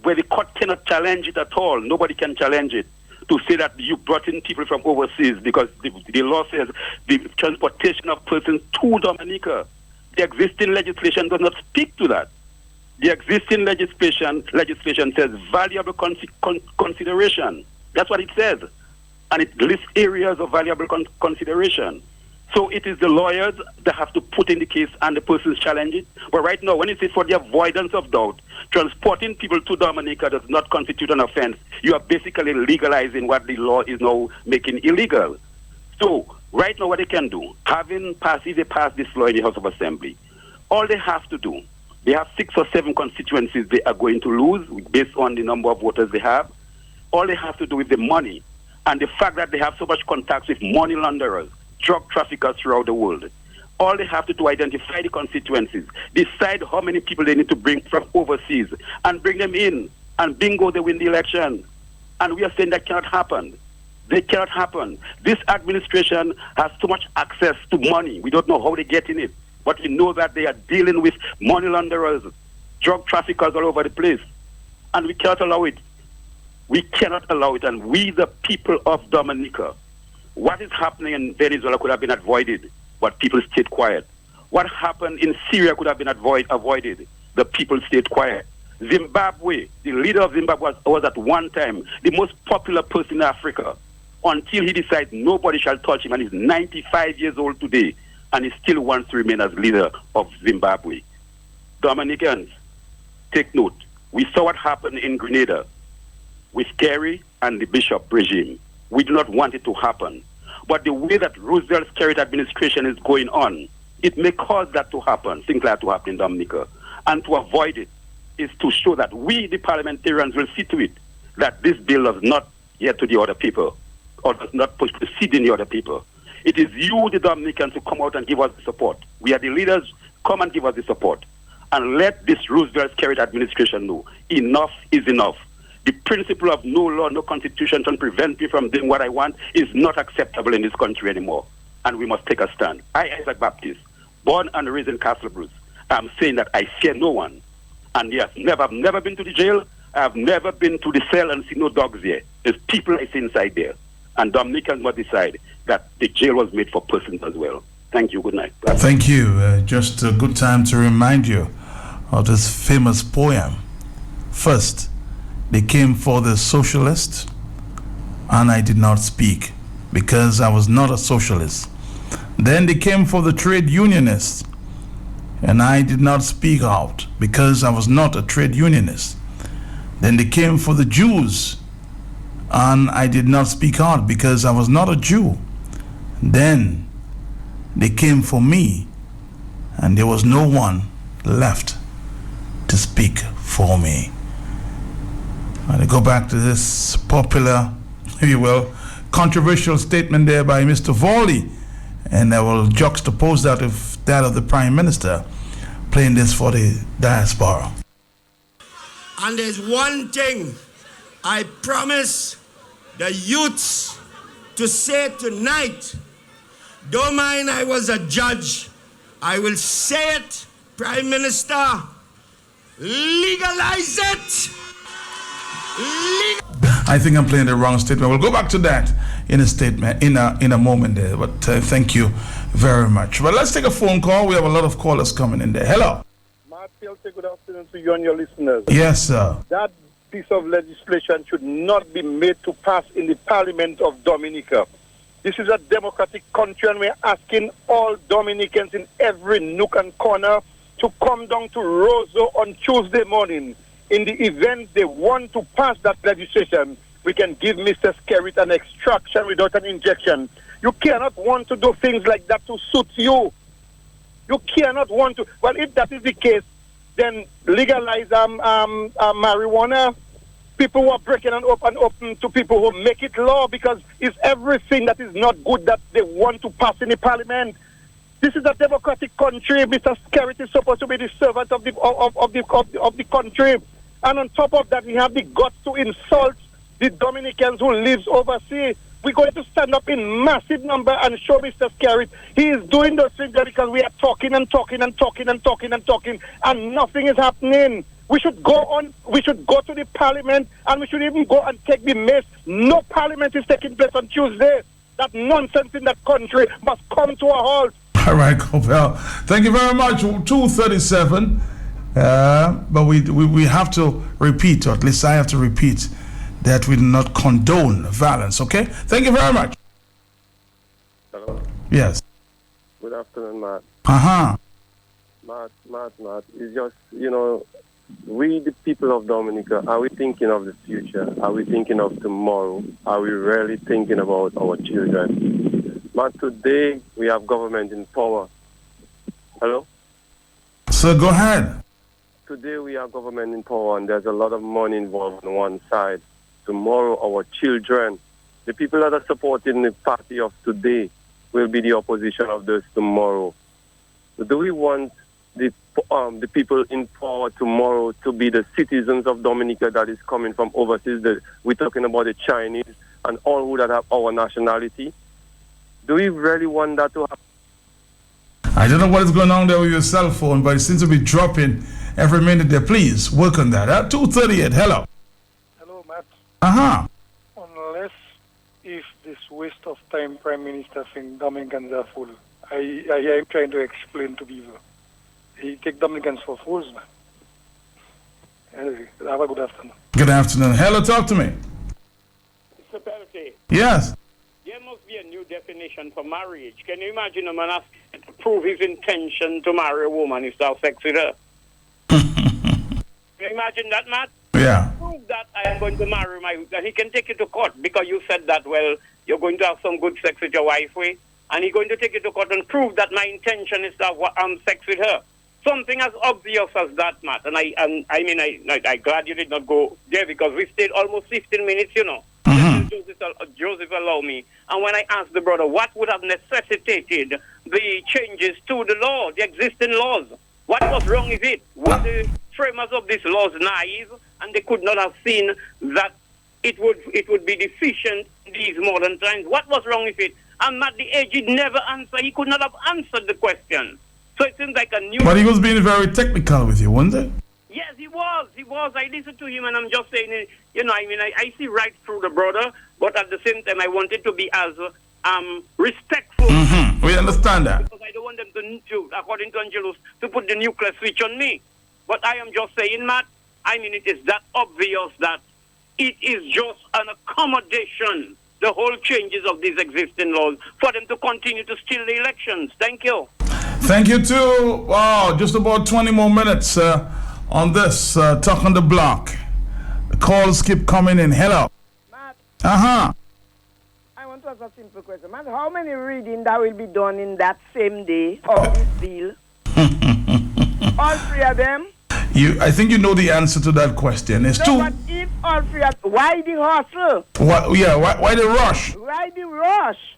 where the court cannot challenge it at all, nobody can challenge it, to say that you brought in people from overseas because the law says the transportation of persons to Dominica. The existing legislation does not speak to that. The existing legislation says valuable consideration. That's what it says. And it lists areas of valuable consideration. So it is the lawyers that have to put in the case and the persons challenge it. But right now, when it says for the avoidance of doubt, transporting people to Dominica does not constitute an offense. You are basically legalizing what the law is now making illegal. So right now what they can do, if they pass this law in the House of Assembly, all they have to do, they have 6 or 7 constituencies they are going to lose based on the number of voters they have. All they have to do with the money and the fact that they have so much contacts with money launderers, drug traffickers throughout the world. All they have to do, identify the constituencies, decide how many people they need to bring from overseas, and bring them in, and bingo, they win the election. And we are saying that cannot happen. They cannot happen. This administration has too much access to money. We don't know how they get in it, but we know that they are dealing with money launderers, drug traffickers all over the place. And we cannot allow it. We cannot allow it. And we, the people of Dominica, what is happening in Venezuela could have been avoided, but people stayed quiet. What happened in Syria could have been avoided. The people stayed quiet. Zimbabwe, the leader of Zimbabwe was at one time the most popular person in Africa until he decided nobody shall touch him, and he's 95 years old today, and he still wants to remain as leader of Zimbabwe. Dominicans, take note. We saw what happened in Grenada with Kerry and the Bishop regime. We do not want it to happen. But the way that Roosevelt's Kerry administration is going on, it may cause that to happen, things like that to happen in Dominica. And to avoid it is to show that we, the parliamentarians, will see to it that this bill does not get to the other people or does not proceed in the other people. It is you, the Dominicans, to come out and give us the support. We are the leaders. Come and give us the support. And let this Roosevelt's Kerry administration know enough is enough. The principle of no law, no constitution can prevent me from doing what I want is not acceptable in this country anymore. And we must take a stand. I, Isaac Baptist, born and raised in Castle Bruce, I'm saying that I fear no one. And yes, I've never been to the jail. I've never been to the cell and seen no dogs there. There's people I see inside there. And Dominicans must decide that the jail was made for persons as well. Thank you. Good night. Bye. Thank you. Just a good time to remind you of this famous poem. First, they came for the socialists, and I did not speak because I was not a socialist. Then they came for the trade unionists, and I did not speak out because I was not a trade unionist. Then they came for the Jews, and I did not speak out because I was not a Jew. Then they came for me, and there was no one left to speak for me. And I go back to this popular, if you will, controversial statement there by Mr. Vorley, and I will juxtapose that with that of the Prime Minister playing this for the diaspora. And there's one thing I promise the youths to say tonight. Don't mind I was a judge. I will say it, Prime Minister. Legalize it. I think I'm playing the wrong statement. We'll go back to that in a statement in a moment there. But thank you very much. Well, let's take a phone call. We have a lot of callers coming in there. Hello. Matt Pilty, good afternoon to you and your listeners. Yes, sir. That piece of legislation should not be made to pass in the Parliament of Dominica. This is a democratic country, and we're asking all Dominicans in every nook and corner to come down to Roseau on Tuesday morning. In the event they want to pass that legislation, we can give Mr. Skerrit an extraction without an injection. You cannot want to do things like that to suit you. You cannot want to. Well, if that is the case, then legalize marijuana. People who are breaking and open to people who make it law, because it's everything that is not good that they want to pass in the Parliament. This is a democratic country. Mr. Skerrit is supposed to be the servant of the country. And on top of that, we have the guts to insult the Dominicans who lives overseas. We're going to stand up in massive number and show Mr. Skerrit he is doing those things because we are talking and nothing is happening. We should go on. We should go to the Parliament, and we should even go and take the mace. No Parliament is taking place on Tuesday. That nonsense in that country must come to a halt. All right, Copel. Thank you very much. 2:37. But we have to repeat, or at least I have to repeat, that we do not condone violence. Okay? Thank you very much. Hello. Yes. Good afternoon, Matt. Matt. It's just, we the people of Dominica, are we thinking of the future? Are we thinking of tomorrow? Are we really thinking about our children? Matt, today we have government in power. Hello? So go ahead. Today we have government in power, and there's a lot of money involved on one side. Tomorrow our children, the people that are supporting the party of today, will be the opposition of this tomorrow. Do we want the people in power tomorrow to be the citizens of Dominica that is coming from overseas? We're talking about the Chinese and all who that have our nationality. Do we really want that to happen? I don't know what is going on there with your cell phone, but it seems to be dropping every minute there. Please work on that. 2:38. Hello. Hello, Matt. Unless if this waste of time Prime Minister think Dominicans are full. I am trying to explain to people. He take Dominicans for fools, man. Anyway, have a good afternoon. Good afternoon. Hello, talk to me. Mr. Pelty. Yes. There must be a new definition for marriage. Can you imagine a man asking to prove his intention to marry a woman if to have sex with her? Can you imagine that, Matt? Yeah. Prove that I am going to marry and he can take you to court because you said that, well, you're going to have some good sex with your wife, and he's going to take you to court and prove that my intention is to have sex with her. Something as obvious as that, Matt. And I'm glad you did not go there because we stayed almost 15 minutes, Joseph allow me. And when I asked the brother what would have necessitated the changes to the law, the existing laws, what was wrong with it? Were the framers of these laws naive and they could not have seen that it would be deficient in these modern times? What was wrong with it? And Matt, the aged never answered. He could not have answered the question. So it seems like a new... But he was being very technical with you, wasn't he? Yes, he was. I listened to him and I'm just saying, I see right through the brother, but at the same time, I wanted to be as respectful. Mm-hmm. We understand that. Because I don't want them to, according to Angelus, to put the nuclear switch on me. But I am just saying, Matt, it is that obvious that it is just an accommodation, the whole changes of these existing laws, for them to continue to steal the elections. Thank you. Thank you, too. Wow, just about 20 more minutes on this Talk on the Block. The calls keep coming in. Hello. Matt. I want to ask a simple question. Matt, how many reading that will be done in that same day of this bill? All three of them? I think you know the answer to that question. It's No, but if all three are, why the hustle? Why the rush? Why the rush?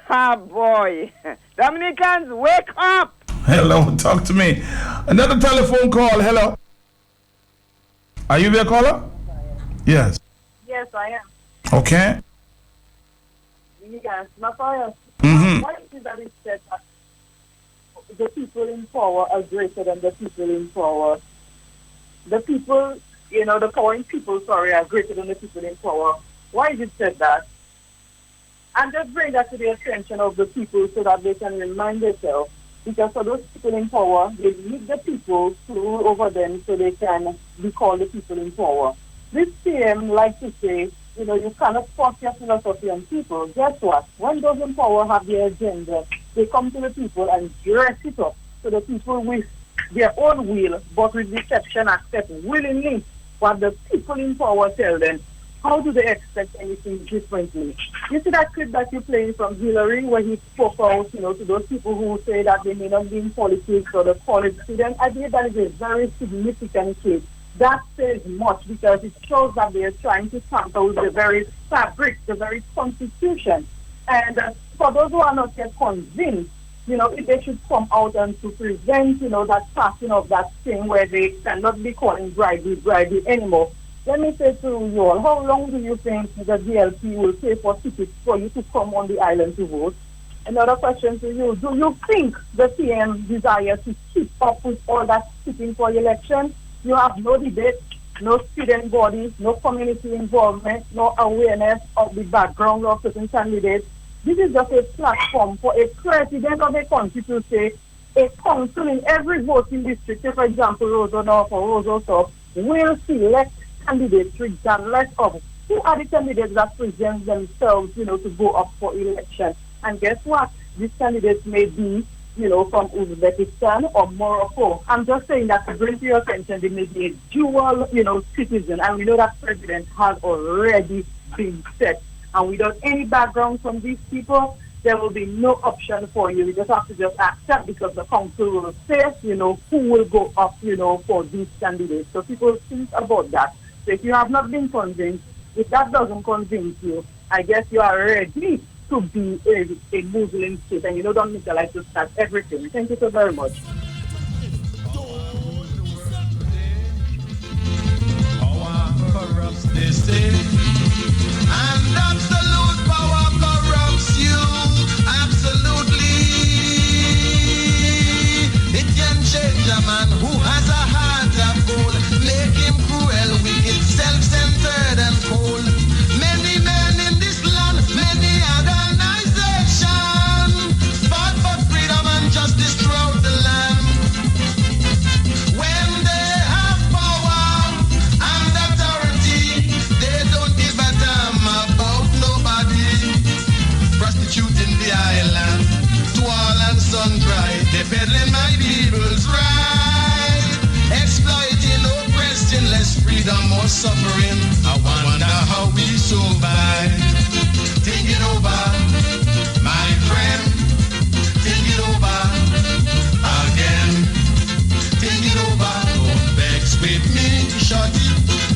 Ah, boy. Dominicans, wake up. Hello, talk to me. Another telephone call. Hello. Are you there, caller? Yes. Yes, I am. Okay. Yes, Matthias. Mm-hmm. Why is it that it said that the people in power are greater than the people in power? The people, the power in people, are greater than the people in power. Why is it said that? And just bring that to the attention of the people so that they can remind themselves. Because for those people in power, they need the people to rule over them so they can be called the people in power. This PM likes to say, you cannot force your philosophy on people. Guess what? When those in power have their agenda, they come to the people and dress it up so the people with their own will, but with deception, accept willingly what the people in power tell them. How do they expect anything differently? You see that clip that you're playing from Hillary where he spoke out, to those people who say that they may not be in politics or the college students? I believe that is a very significant clip. That says much because it shows that they are trying to tamper with the very fabric, the very constitution. And for those who are not yet convinced, if they should come out and to prevent, that passing of that thing where they cannot be calling bribery anymore. Let me say to you all, how long do you think the DLP will pay for tickets for you to come on the island to vote? Another question to you, do you think the PM desires to keep up with all that sitting for election? You have no debate, no student body, no community involvement, no awareness of the background of certain candidates. This is just a platform for a president of a country to say a council in every voting district, say for example Roseau North or Roseau South, will select candidates regardless of who are the candidates that present themselves, to go up for election. And guess what? These candidates may be, from Uzbekistan or Morocco. I'm just saying that to bring to your attention, they may be a dual, citizen. And we know that president has already been set. And without any background from these people, there will be no option for you. You just have to just accept because the council will say, who will go up, for these candidates. So people think about that. So if you have not been convinced, if that doesn't convince you, I guess you are ready to be a Muslim state. And don't need to like to start everything. Thank you so very much. Power corrupts the state, and absolute power corrupts you. Absolutely. It can change a man who has a heart of gold, make him cruel, wicked, self-centered and cold. Many men in this land, many organizations fought for freedom and justice throughout the land. When they have power and authority, they don't give a damn about nobody. Prostituting the island to all and sundry, they peddling my people's right, exploiting, oppressing, less freedom, more suffering. I wonder how we survive. Think it over, my friend. Think it over again. Think it over. Don't vex with me, shorty.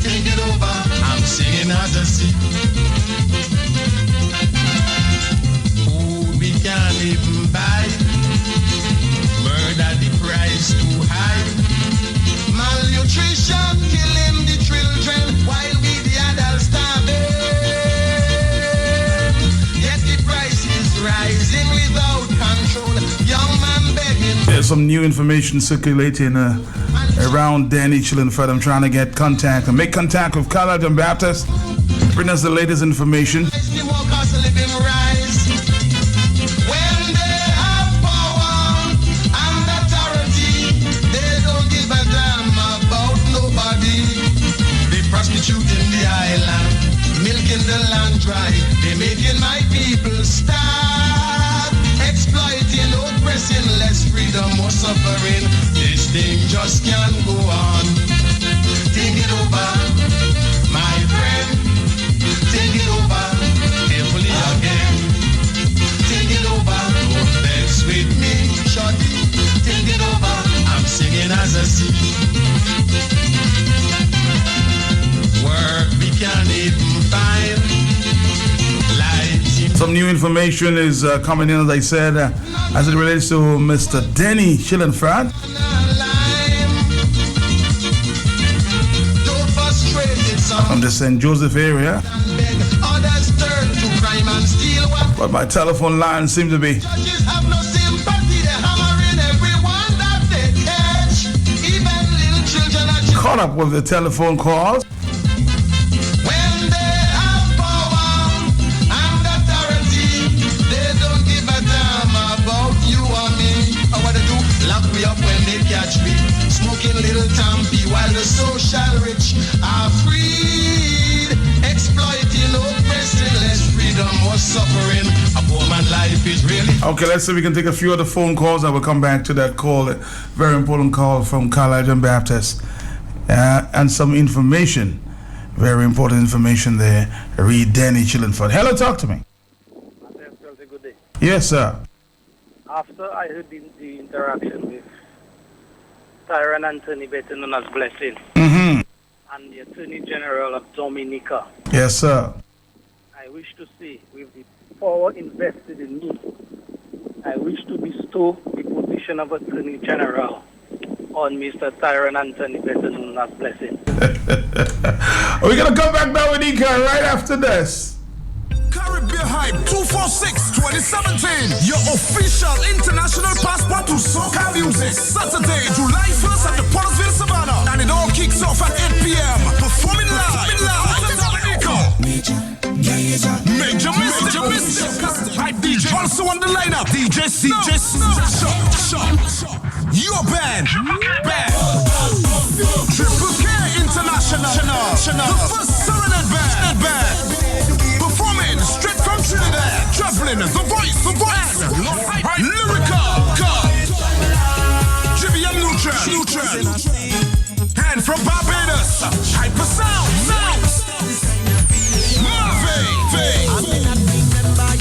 Think it over. I'm singing as I sing. Food we can't even buy. Murder the price too high. Malnutrition killing the children while we the adults starving. Yet the price is rising without control. Young man begging. There's some new information circulating around Danny Chilling Fed. I'm trying to get contact and make contact with Khaled and Baptist. Bring us the latest information. The more cost of living rise. When they have power and authority, they don't give a damn about nobody. They prostituting the island, milking the land dry. They making my people starve, exploiting, oppressing, less freedom, more suffering. This thing just can't go on. Think it over, my friend. Think it over, carefully again. Think it over, don't vex with me, shorty. Think it over, I'm singing as I sing. Some new information is coming in, as I said, as it relates to Mr. Denny Chillinford. From the St. Joseph area. But my telephone line seems to be caught up with the telephone calls. Up when they catch me smoking little tampy while the social rich are freed, exploiting oppressing less freedom or suffering. A poor man life is really. Okay, let's see if we can take a few other phone calls. I will come back to that call, very important call from Carlisle John Baptist, and some information, very important information there. Read Denny Chillinford. Hello, talk to me. Good day. Yes, sir. After I heard the interaction with Tyrone Anthony, better known as Blessing, and the Attorney General of Dominica, yes, sir. I wish to say, with the power invested in me, I wish to bestow the position of Attorney General on Mr. Tyrone Anthony, better known as Blessing. We're going to come back, Dominica, right after this. Caribbean Hype 246 2017. Your official international passport to soca music. Saturday, July 1st at the Pottersville Savannah. And it all kicks off at 8 p.m. Performing live. Major Mystic. Hype DJ. Also on the lineup. DJ C. Your band. Triple K International. The first Serenade band. Performing straight from Trinidad, traveling the voice, Lyrical, GBM Neutron, and from Barbados, Hyper Sound,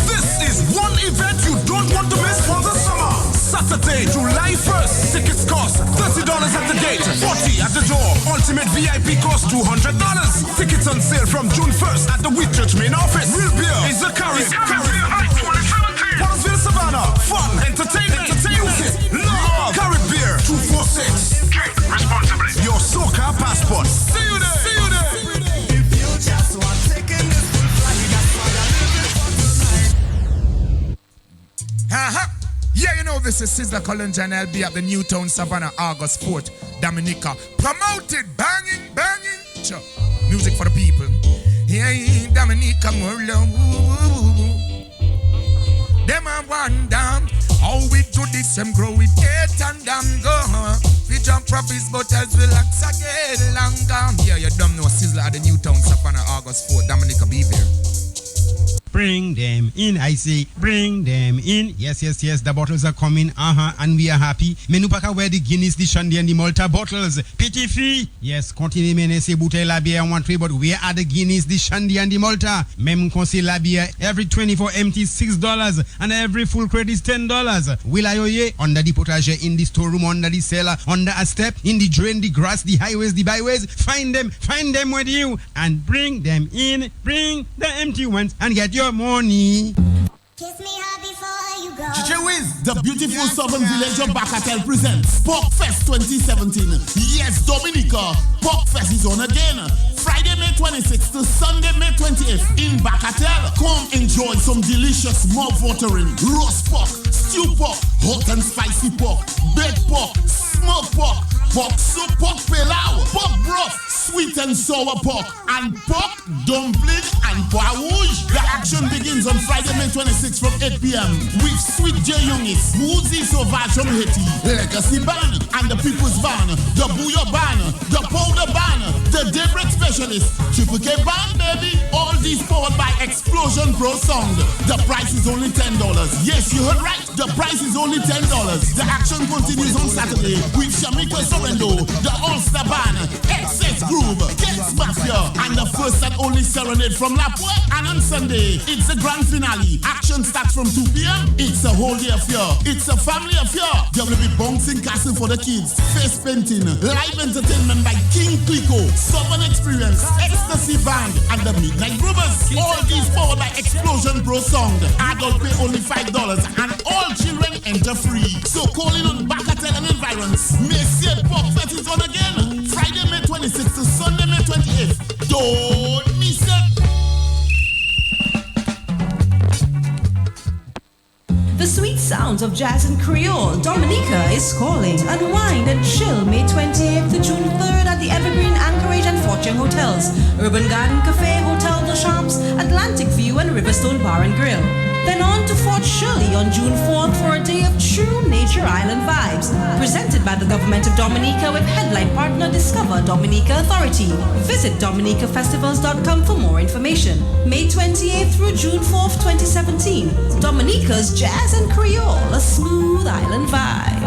This is one event you don't want to miss for the summer. Saturday, July 1st. Tickets cost $30 at the gate, $40 at the door. Ultimate VIP cost $200. Tickets on sale from June 1st at the Whitchurch main office. Real beer is the Caribbean. Pottersville Savannah. Fun, entertainment, music, love. Caribbean 246. Drink responsibly. Your soca passport. See you there. If you just want taking this full flight, you got Yeah, you know this is Sizzla Collins and I'll be at the Newtown Savannah August 4th, Dominica. Promoted, banging. Music for the people. Hey, Dominica, more love. Them are one down. How we do this, them grow with eight and damn go. We jump profits, but as relax again, long gone. Yeah, you don't know Sizzla at the Newtown Savannah August 4th, Dominica, be there. Bring them in, I say, bring them in. Yes, the bottles are coming, and we are happy. Menupaka where the Guinness, the Shandy, and the Malta bottles. Pity free. Yes, continue mene se bouteille la bière one tray, but where are the Guinness, the Shandy, and the Malta? Mem consi la bière, every 24 empty $6, and every full crate is $10. Will I oye? Under the potager, in the storeroom, under the cellar, under a step, in the drain, the grass, the highways, the byways. Find them with you, and bring them in. Bring the empty ones, and get your money. Kiss me hard before you go. Chichewiz, the beautiful southern village of Bacatel presents Pork Fest 2017. Yes, Dominica, Pork Fest is on again. Friday, May 26th to Sunday, May 28th in Bacatel. Come enjoy some delicious mouth-watering roast pork, stew pork, hot and spicy pork, baked pork, smoked pork, pork soup, pork pilau, pork broth, sweet and sour pork, and pork dumpling and pois rouge. The action begins on Friday, May 26th from 8 p.m. with Sweet J. Youngis, Woozy Sauvage from Haiti, Legacy Band, and the People's Band, the Booyah Band, the Powder Band, the Daybreak Specialist, Triple K Band, baby. All these powered by Explosion Pro Sound. The price is only $10. Yes, you heard right. The price is only $10. The action continues on Saturday with Shamika Sorrento, the All-Star Band, Excess Groove, Kids Mafia, and the first and only Serenade from Lapua. And on Sunday, it's the grand finale. Action starts from 2 p.m. It's a whole day affair. It's a family affair. There will be bouncing castle for the kids, face painting, live entertainment by King Clico, Southern Experience, Ecstasy Band, and the Midnight Groovers. All these powered by Explosion Pro Sound. Adult pay only $5 and all children enter free. So call in on Bacatel and Environs. Messier Pop Fest is on again. Friday, May 26th to Sunday, May 28th. Don't miss it. The sweet sounds of jazz and Creole. Dominica is calling. Unwind and chill May 28th to June 3rd at the Evergreen, Anchorage and Fortune Hotels, Urban Garden Cafe, Hotel de Champs, Atlantic View and Riverstone Bar and Grill. Then on to Fort Shirley on June 4th for a day of true Nature Island vibes. Presented by the Government of Dominica with headline partner Discover Dominica Authority. Visit dominicafestivals.com for more information. May 28th through June 4th, 2017. Dominica's Jazz and Creole, a smooth island vibe.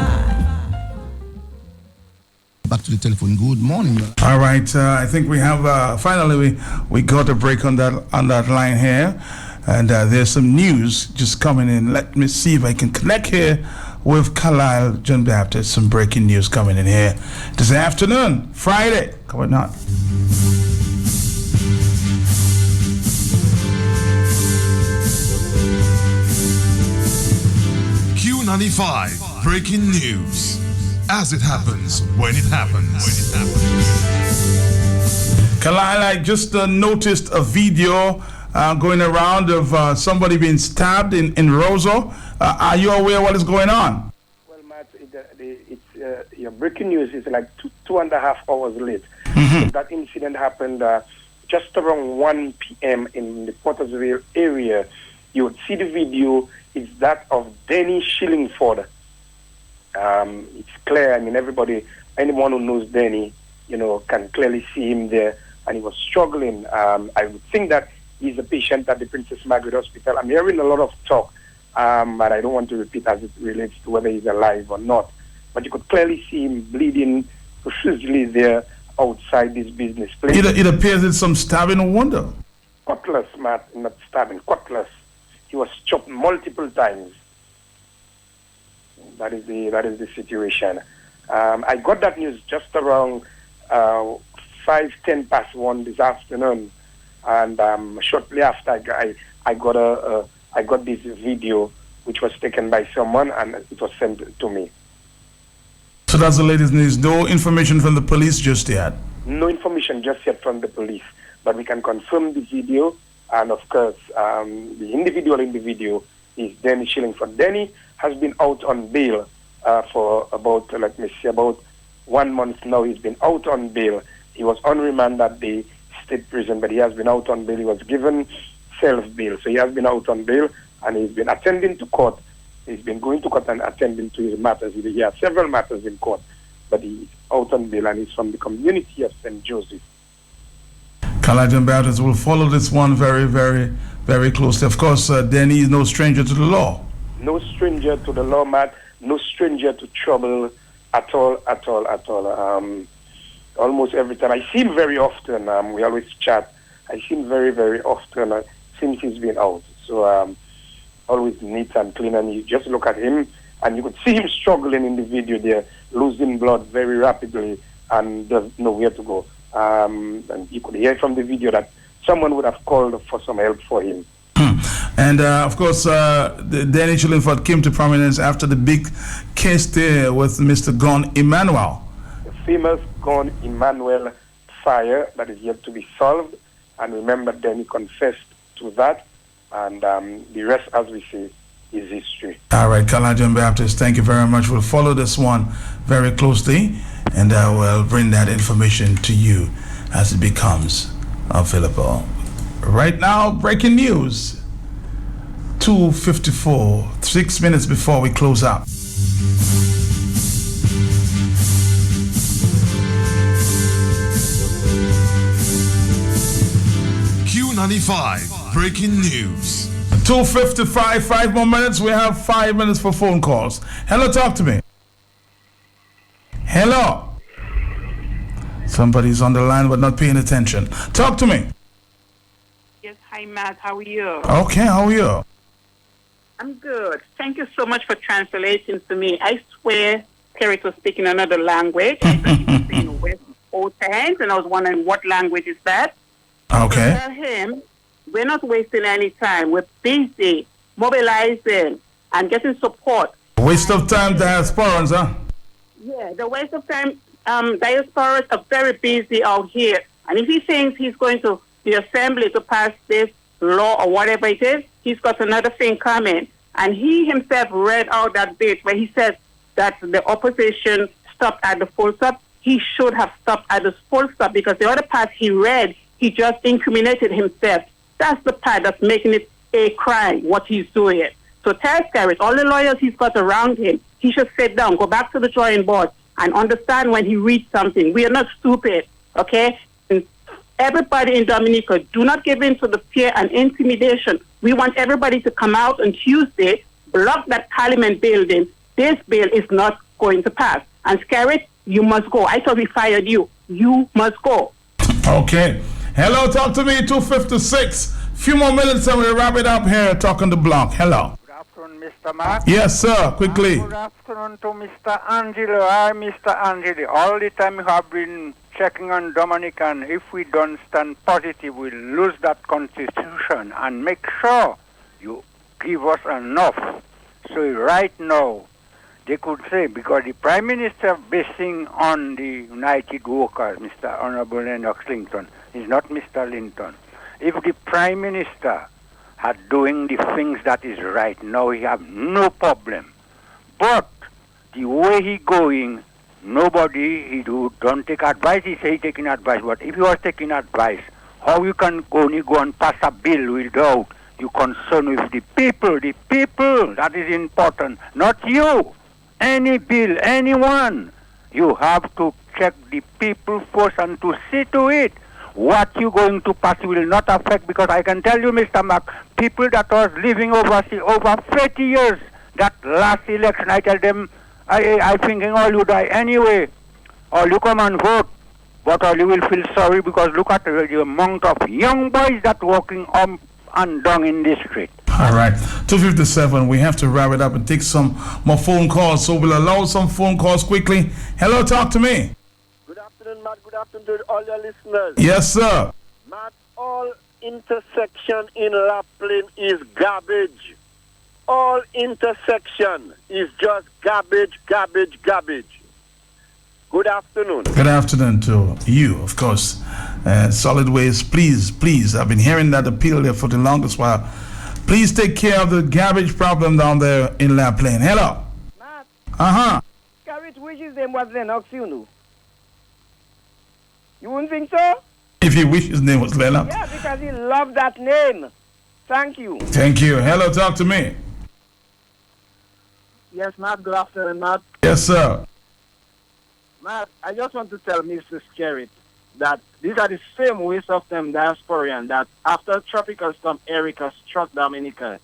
Back to the telephone. Good morning. All right, I think we have finally we got a break on that line here. And there's some news just coming in. Let me see if I can connect here with Carlisle John Baptist. Some breaking news coming in here this afternoon, Friday. Coming on. Q95 breaking news. As it happens, when it happens. Carlisle, I just noticed a video going around of somebody being stabbed in Roseau. Are you aware what is going on? Well, Matt, your breaking news is like two and a half hours late. Mm-hmm. That incident happened just around 1 p.m. in the Pottersville area. You would see the video. It's that of Denny Shillingford. It's clear. I mean, anyone who knows Denny, can clearly see him there. And he was struggling. I would think that he's a patient at the Princess Margaret Hospital. I'm hearing a lot of talk, but I don't want to repeat as it relates to whether he's alive or not. But you could clearly see him bleeding profusely there outside this business place. It appears it's some stabbing wound. Cutlass, Matt, not stabbing, cutlass. He was chopped multiple times. That is the situation. I got that news just around 5:10 past 1 this afternoon. And shortly after, I got this video, which was taken by someone, and it was sent to me. So that's the latest news. No information from the police just yet? No information just yet from the police, but we can confirm the video. And of course, the individual in the video is Denny Shillingford. Denny has been out on bail for about 1 month now. He's been out on bail. He was on remand at the state prison, but he has been out on bail. He was given self-bail. So he has been out on bail, and he's been attending to court. He's been going to court and attending to his matters. He has several matters in court, but he's out on bail, and he's from the community of St. Joseph. Carlisle John Baptist will follow this one very, very, very closely. Of course, Denny is no stranger to the law. No stranger to the law, Matt. No stranger to trouble at all. Almost every time. I see him very often. We always chat. I see him very, very often since he's been out. So always neat and clean. And you just look at him, and you could see him struggling in the video there, losing blood very rapidly, and doesn't know where to go. And you could hear from the video that someone would have called for some help for him. And of course, Denny Shillingford came to prominence after the big case there with Mr. Gon Emmanuel. Famous Gon Emmanuel fire that is yet to be solved. And remember, Denny confessed to that. And the rest, as we say, is history. All right, Carlisle John Baptist, thank you very much. We'll follow this one very closely, and I will bring that information to you as it becomes available. Right now, breaking news. 2:54, 6 minutes before we close out. Q95 breaking news. 2:55, 5 more minutes. We have 5 minutes for phone calls. Hello, talk to me. Hello. Somebody's on the line but not paying attention. Talk to me. Yes, hi Matt, how are you? Okay, how are you? I'm good. Thank you so much for translating to me. I swear Terry was speaking another language. I thought he was saying Otahens, and I was wondering what language is that. Okay. Tell him we're not wasting any time. We're busy mobilizing and getting support. Waste of time, diasporans, huh? Yeah, the waste of time. Diasporas are very busy out here. And if he thinks he's going to the assembly to pass this law or whatever it is, he's got another thing coming. And he himself read out that bit where he says that the opposition stopped at the full stop. He should have stopped at the full stop, because the other part he read, he just incriminated himself. That's the part that's making it a crime, what he's doing. So tell Skerrit, all the lawyers he's got around him, he should sit down, go back to the drawing board, and understand when he reads something. We are not stupid, okay? And everybody in Dominica, do not give in to the fear and intimidation. We want everybody to come out on Tuesday, block that Parliament building. This bill is not going to pass. And Skerrit, you must go. I thought we fired you. You must go. Okay. Hello, talk to me, 256. Few more minutes and we'll wrap it up here, talking the block. Hello. Good afternoon, Mr. Mark. Yes, sir, quickly. Good afternoon to Mr. Angelo. Hi, Mr. Angelo. All the time you have been checking on Dominican. If we don't stand positive, we'll lose that constitution. And make sure you give us enough. So right now, they could say, because the Prime Minister basing on the United Workers, Mr. Honorable Lennox Lincoln, is not Mr. Linton. If the Prime Minister had doing the things that is right now, he have no problem. But the way he going, nobody, he don't take advice. He say he taking advice. But if you are taking advice, how you can only go and pass a bill without you concern with the people? The people, that is important, not you. Any bill, anyone, you have to check the people first and to see to it. What you going to pass will not affect, because I can tell you, Mr. Mac, people that was living overseas over 30 years, that last election, I tell them, I thinking all you die anyway, or you come and vote, but all you will feel sorry, because look at the amount of young boys that walking up and down in this street. All right, 257. We have to wrap it up and take some more phone calls. So we'll allow some phone calls quickly. Hello, talk to me. Good afternoon, Matt. Good afternoon to all your listeners. Yes, sir. Matt, all intersection in La Plaine is garbage. All intersection is just garbage, garbage, garbage. Good afternoon. Good afternoon to you, of course. Solid Waste, please. I've been hearing that appeal there for the longest while. Please take care of the garbage problem down there in La Plaine. Hello. Matt. Uh-huh. Skerrit wishes them was Lennox, you know. You wouldn't think so? If he wished his name was Lennox? Yeah, because he loved that name. Thank you. Thank you. Hello, talk to me. Yes, Matt. Good afternoon, Matt. Yes, sir. Matt, I just want to tell Mr. Skerrit that these are the same waste of them diasporian that after Tropical Storm Erica struck Dominica,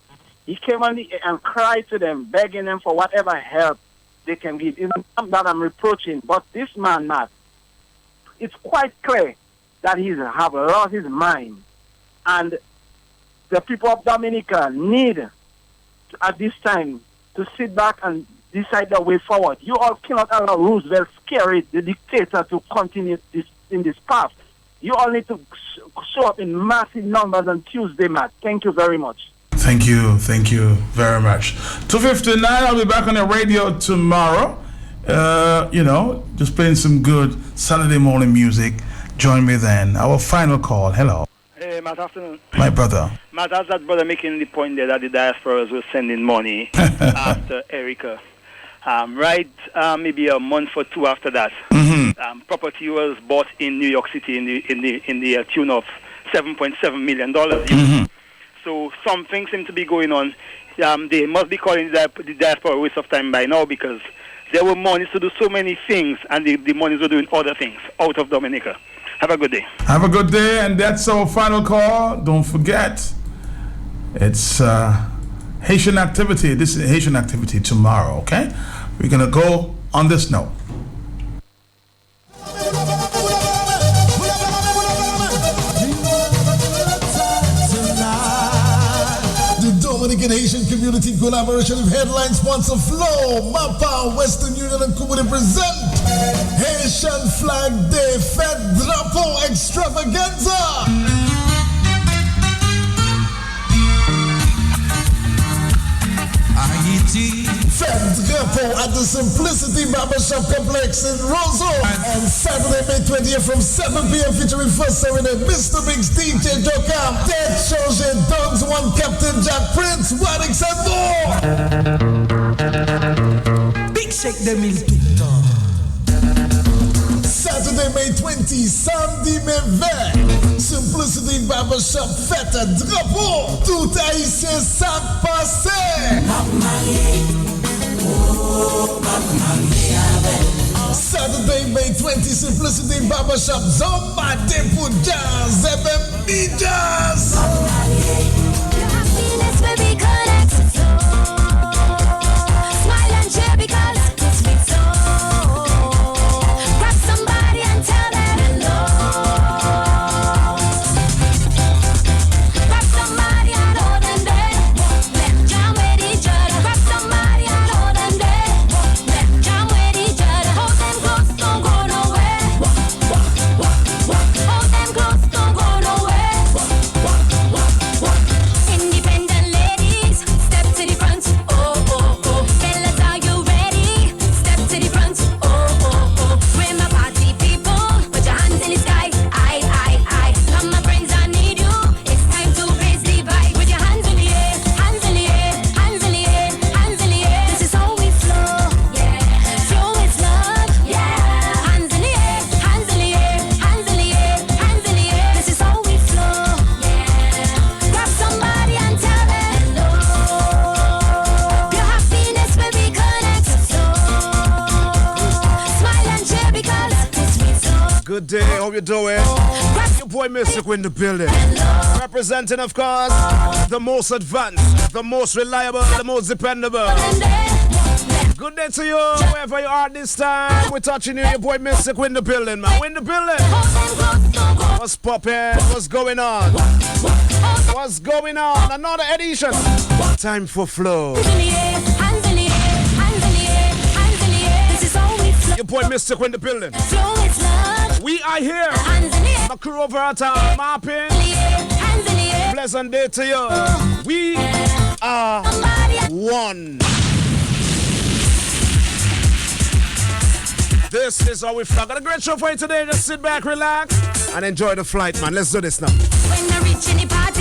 he came on and cried to them, begging them for whatever help they can give. It's not that I'm reproaching, but this man, Matt, it's quite clear that he have lost his mind. And the people of Dominica need, at this time, to sit back and decide the way forward. You all cannot allow Roosevelt Skerrit, the dictator, to continue in this path. You all need to show up in massive numbers on Tuesday, Matt. Thank you very much. Thank you very much. 2:59, I'll be back on the radio tomorrow. Just playing some good Saturday morning music. Join me then. Our final call. Hello. Hey, Matt, afternoon. My brother. Matt, as that brother making the point there that the diasporas were sending money after Erica. Maybe a month or two after that, property was bought in New York City in the tune of $7.7 million. So something seems to be going on. They must be calling the diaspora a waste of time by now, because there were monies to do so many things, and the monies were doing other things out of Dominica. Have a good day. Have a good day, and that's our final call. Don't forget, it's Haitian activity. This is Haitian activity tomorrow, okay? We're going to go on this note. The Dominican Wicked Haitian Community collaboration with headline sponsor Flow, MAPA, Western Union and Cuba present Haitian Flag Day Fête Drapeau Extravaganza. Fête Drapeau at the Simplicity Barbershop Complex in Roseau on Saturday, May 20th from 7 p.m. featuring first serenade Mr. Biggs, DJ Jokam, Ted Chauget, Dogs One, Captain Jack Prince, Wadix and more. Big shake them il tout le temps. Saturday, May 20, samedi, mai 20. Simplicity Barbershop Fête Drapeau. Tout haïtien ça passé. Saturday, May 20, Simplicity Barbershop Zomba Tempo Jazz, FMB Jazz. Happiness will be connected. Smile and cheer because it's sweet so. Grab somebody and tell them hello. Grab somebody and hold them there. Let jam with each other. Grab somebody and hold them there. Let jam with each other. Hold them close, don't go nowhere. Hold them close, don't go nowhere. Independent ladies, step to the front. Oh, oh, oh. Fellas, are you ready? Step to the front. Oh, oh, oh. We're my party people. Put your hands in the sky. Aye, aye, aye. Come, my friends, I need you. It's time to raise the vibe. With your hands in the air, hands in the air, hands in the air, hands in the air. This is how we flow. Yeah, flow is love. Yeah, hands in the air, hands in the air, hands in the air, hands in the air. This is how we flow. Yeah, grab somebody and tell them hello. Your happiness will be connected. So smile and cheer because it's sweet so. Good day, hope you're doing. Your boy Mystic in the building. Representing, of course, the most advanced, the most reliable, the most dependable. Good day to you, wherever you are this time. We're touching you, your boy Mystic in the building, man. We're in the building. What's poppin'? What's going on? What's going on? Another edition. Time for flow. Your boy Mystic in the building. We are here. My crew over at Mapping. Pleasant day to you. We are one. This is how we fly. Got a great show for you today. Just sit back, relax, and enjoy the flight, man. Let's do this now. When I reach any party